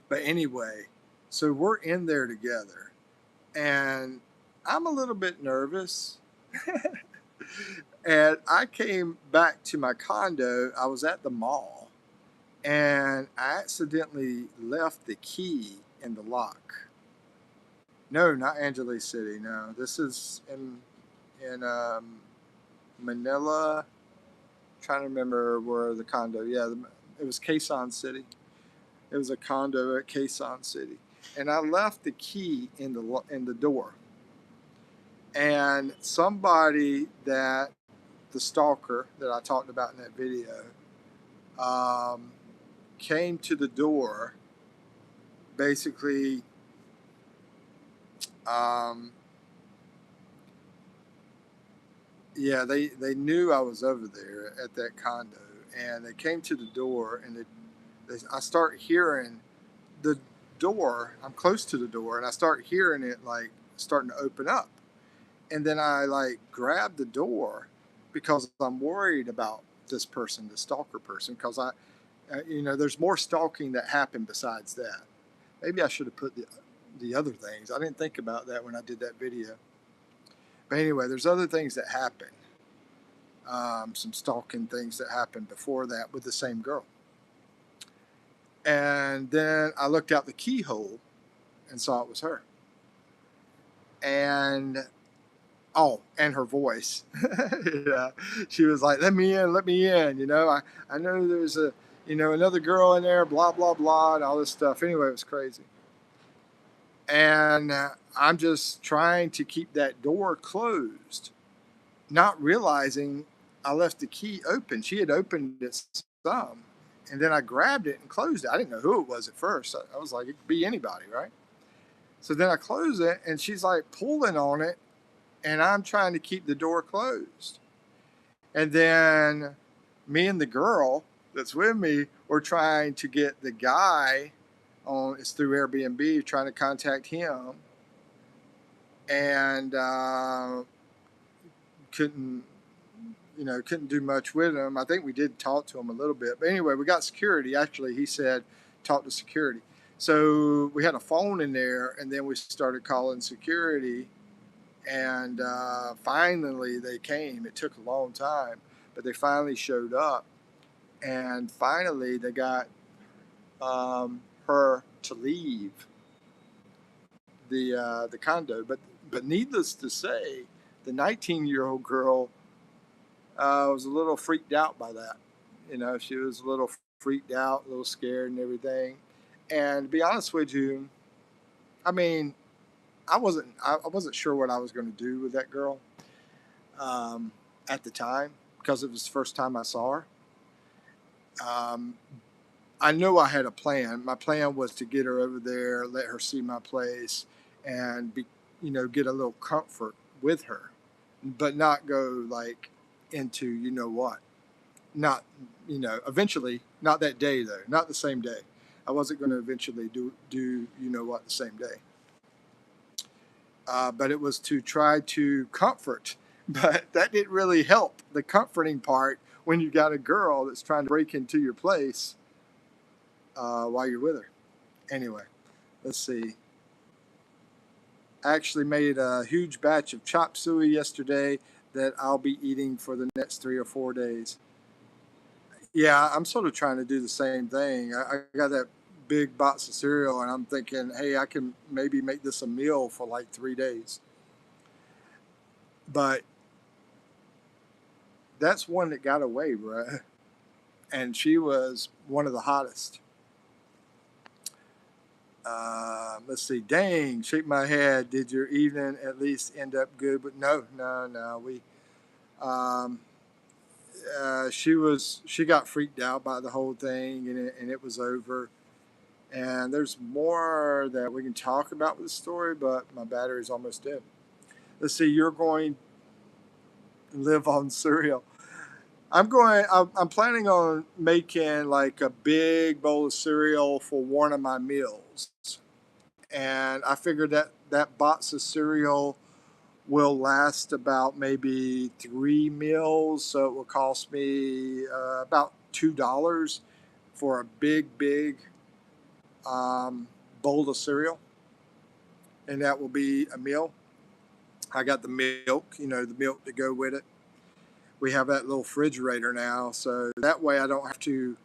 But anyway, so we're in there together. And I'm a little bit nervous. And I came back to my condo. I was at the mall. And I accidentally left the key in the lock. No, not Angeles City. No, this is in Manila. I'm trying to remember where the condo. Yeah, it was Quezon City. It was a condo at Quezon City, and I left the key in the door. And somebody that the stalker that I talked about in that video came to the door, basically. Yeah, they knew I was over there at that condo, and they came to the door, and I start hearing the door. I'm close to the door, and I start hearing it like starting to open up, and then I like grab the door because I'm worried about this person, the stalker person, because there's more stalking that happened besides that. Maybe I should have put the other things. I didn't think about that when I did that video. But anyway, there's other things that happen. Some stalking things that happened before that with the same girl. And then I looked out the keyhole and saw it was her. And her voice. Yeah. She was like, let me in. I know there's another girl in there, blah, blah, blah, and all this stuff. Anyway, it was crazy. And I'm just trying to keep that door closed, not realizing I left the key open. She had opened it some, and then I grabbed it and closed it. I didn't know who it was at first. I was like, it could be anybody, right? So then I close it, and she's like pulling on it, and I'm trying to keep the door closed. And then me and the girl that's with me were trying to get the guy it's through Airbnb, trying to contact him, and couldn't do much with him. I think we did talk to him a little bit, but anyway, we got security. Actually, he said talk to security. So we had a phone in there, and then we started calling security, And finally they came. It took a long time, but they finally showed up. And finally they got her to leave the condo. But needless to say, the 19-year-old girl was a little freaked out by that. You know, she was a little freaked out, a little scared, and everything. And to be honest with you, I mean, I wasn't sure what I was going to do with that girl um, at the time because it was the first time I saw her. Um, I knew I had a plan. My plan was to get her over there, let her see my place, and get a little comfort with her, but not go like into what. Not eventually, not that day though, not the same day. I wasn't going to eventually do the same day. But it was to try to comfort. But that didn't really help the comforting part when you got a girl that's trying to break into your place while you're with her. Anyway, let's see. I actually made a huge batch of chop suey yesterday that I'll be eating for the next 3 or 4 days. Yeah, I'm sort of trying to do the same thing. I got that big box of cereal, and I'm thinking, hey, I can maybe make this a meal for like 3 days. But that's one that got away, bro. And she was one of the hottest. Let's see. Dang, shake my head. Did your evening at least end up good? But no, no, no. Um, she got freaked out by the whole thing, and it was over. And there's more that we can talk about with the story, but my battery's almost dead. Let's see. You're going to live on cereal. I'm planning on making like a big bowl of cereal for one of my meals, and I figured that box of cereal will last about maybe 3 meals, so it will cost me about $2 for a big um, bowl of cereal, and that will be a meal. I got the milk, the milk to go with it. We have that little refrigerator now, so that way I don't have to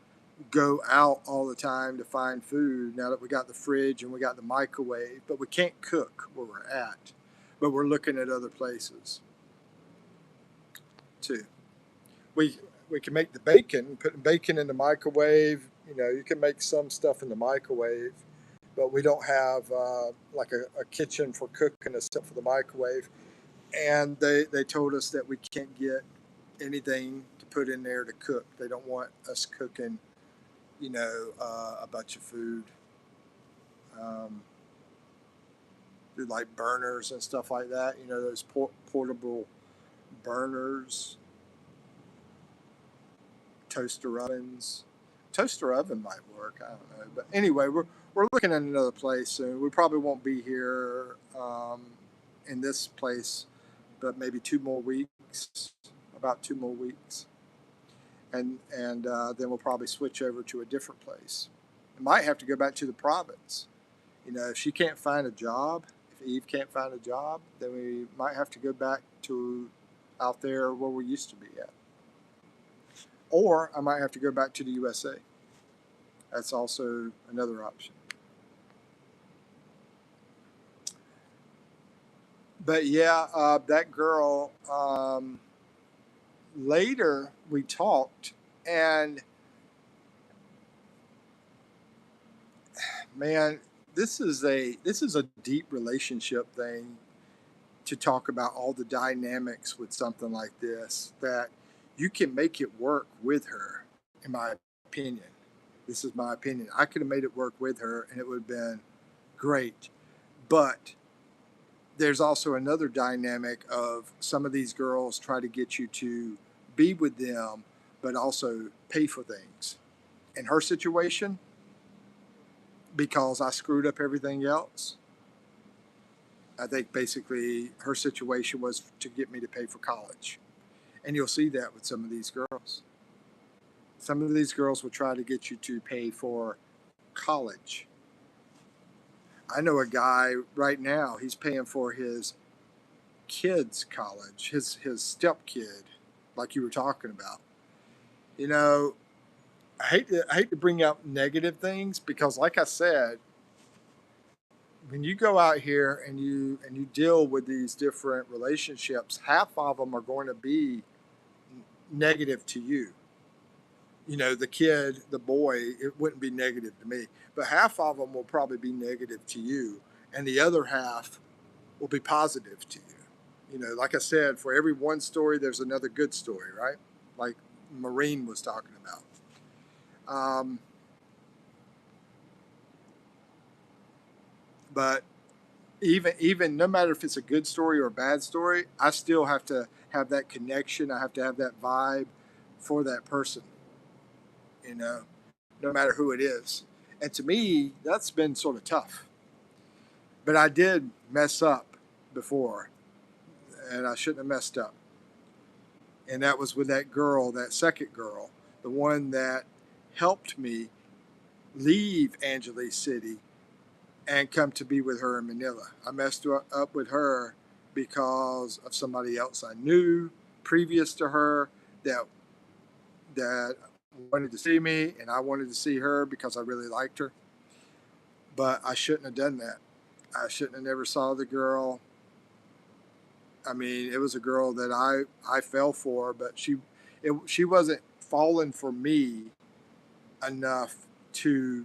go out all the time to find food now that we got the fridge and we got the microwave. But we can't cook where we're at, but we're looking at other places too. We can make the bacon, putting bacon in the microwave. You can make some stuff in the microwave, but we don't have like a kitchen for cooking except for the microwave. And they told us that we can't get anything to put in there to cook. They don't want us cooking, a bunch of food. Um, do like burners and stuff like that. Those portable burners, toaster ovens. Toaster oven might work. I don't know, but anyway, we're looking at another place soon. We probably won't be here in this place, but maybe 2 more weeks. About 2 more weeks, and then we'll probably switch over to a different place. I might have to go back to the province. If she can't find a job, if Eve can't find a job, then we might have to go back to out there where we used to be at. Or I might have to go back to the USA. That's also another option. But yeah, that girl, later we talked, and man, this is a deep relationship thing to talk about all the dynamics with something like this that you can make it work with her, in my opinion. This is my opinion. I could have made it work with her and it would have been great. But there's also another dynamic of some of these girls try to get you to be with them, but also pay for things. In her situation, because I screwed up everything else, I think basically her situation was to get me to pay for college. And you'll see that with some of these girls. Some of these girls will try to get you to pay for college. I know a guy right now, he's paying for his kid's college, his step kid, like you were talking about. You know, I hate to bring up negative things because, like I said, when you go out here and you deal with these different relationships, half of them are going to be negative to you. You know, the kid, the boy, it wouldn't be negative to me, but half of them will probably be negative to you, and the other half will be positive to you. You know, like I said, for every one story, there's another good story, right? Like Marine was talking about. Um, but even no matter if it's a good story or a bad story, I still have to have that connection. I have to have that vibe for that person, you know, no matter who it is. And to me, that's been sort of tough. But I did mess up before, and I shouldn't have messed up. And that was with that girl, that second girl, the one that helped me leave Angeles City and come to be with her in Manila. I messed up with her because of somebody else I knew previous to her that wanted to see me, and I wanted to see her because I really liked her. But I shouldn't have done that. I shouldn't have never saw the girl. I mean, it was a girl that I fell for, but she wasn't falling for me enough to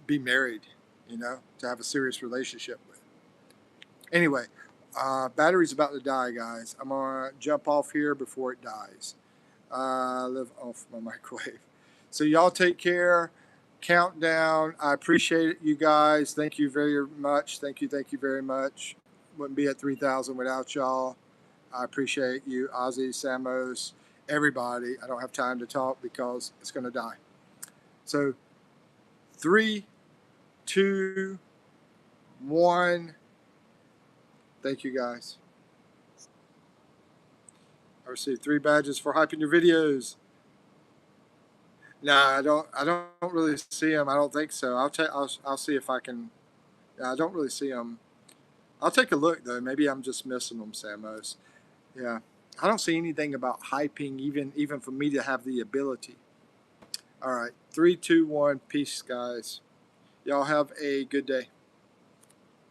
be married, you know, to have a serious relationship with. Anyway, battery's about to die, guys. I'm gonna jump off here before it dies. Live off my microwave. So y'all take care. Countdown. I appreciate it, you guys. Thank you very much. Thank you very much. Wouldn't be at 3,000 without y'all. I appreciate you, Ozzy, Samos, everybody. I don't have time to talk because it's gonna die. So 3, 2, 1. Thank you, guys. I received 3 badges for hyping your videos. Nah, I don't really see them. I don't think so. I'll see if I can. Yeah, I don't really see them. I'll take a look though. Maybe I'm just missing them, Samos. Yeah, I don't see anything about hyping, even for me to have the ability. All right, 3, 2, 1. Peace, guys. Y'all have a good day.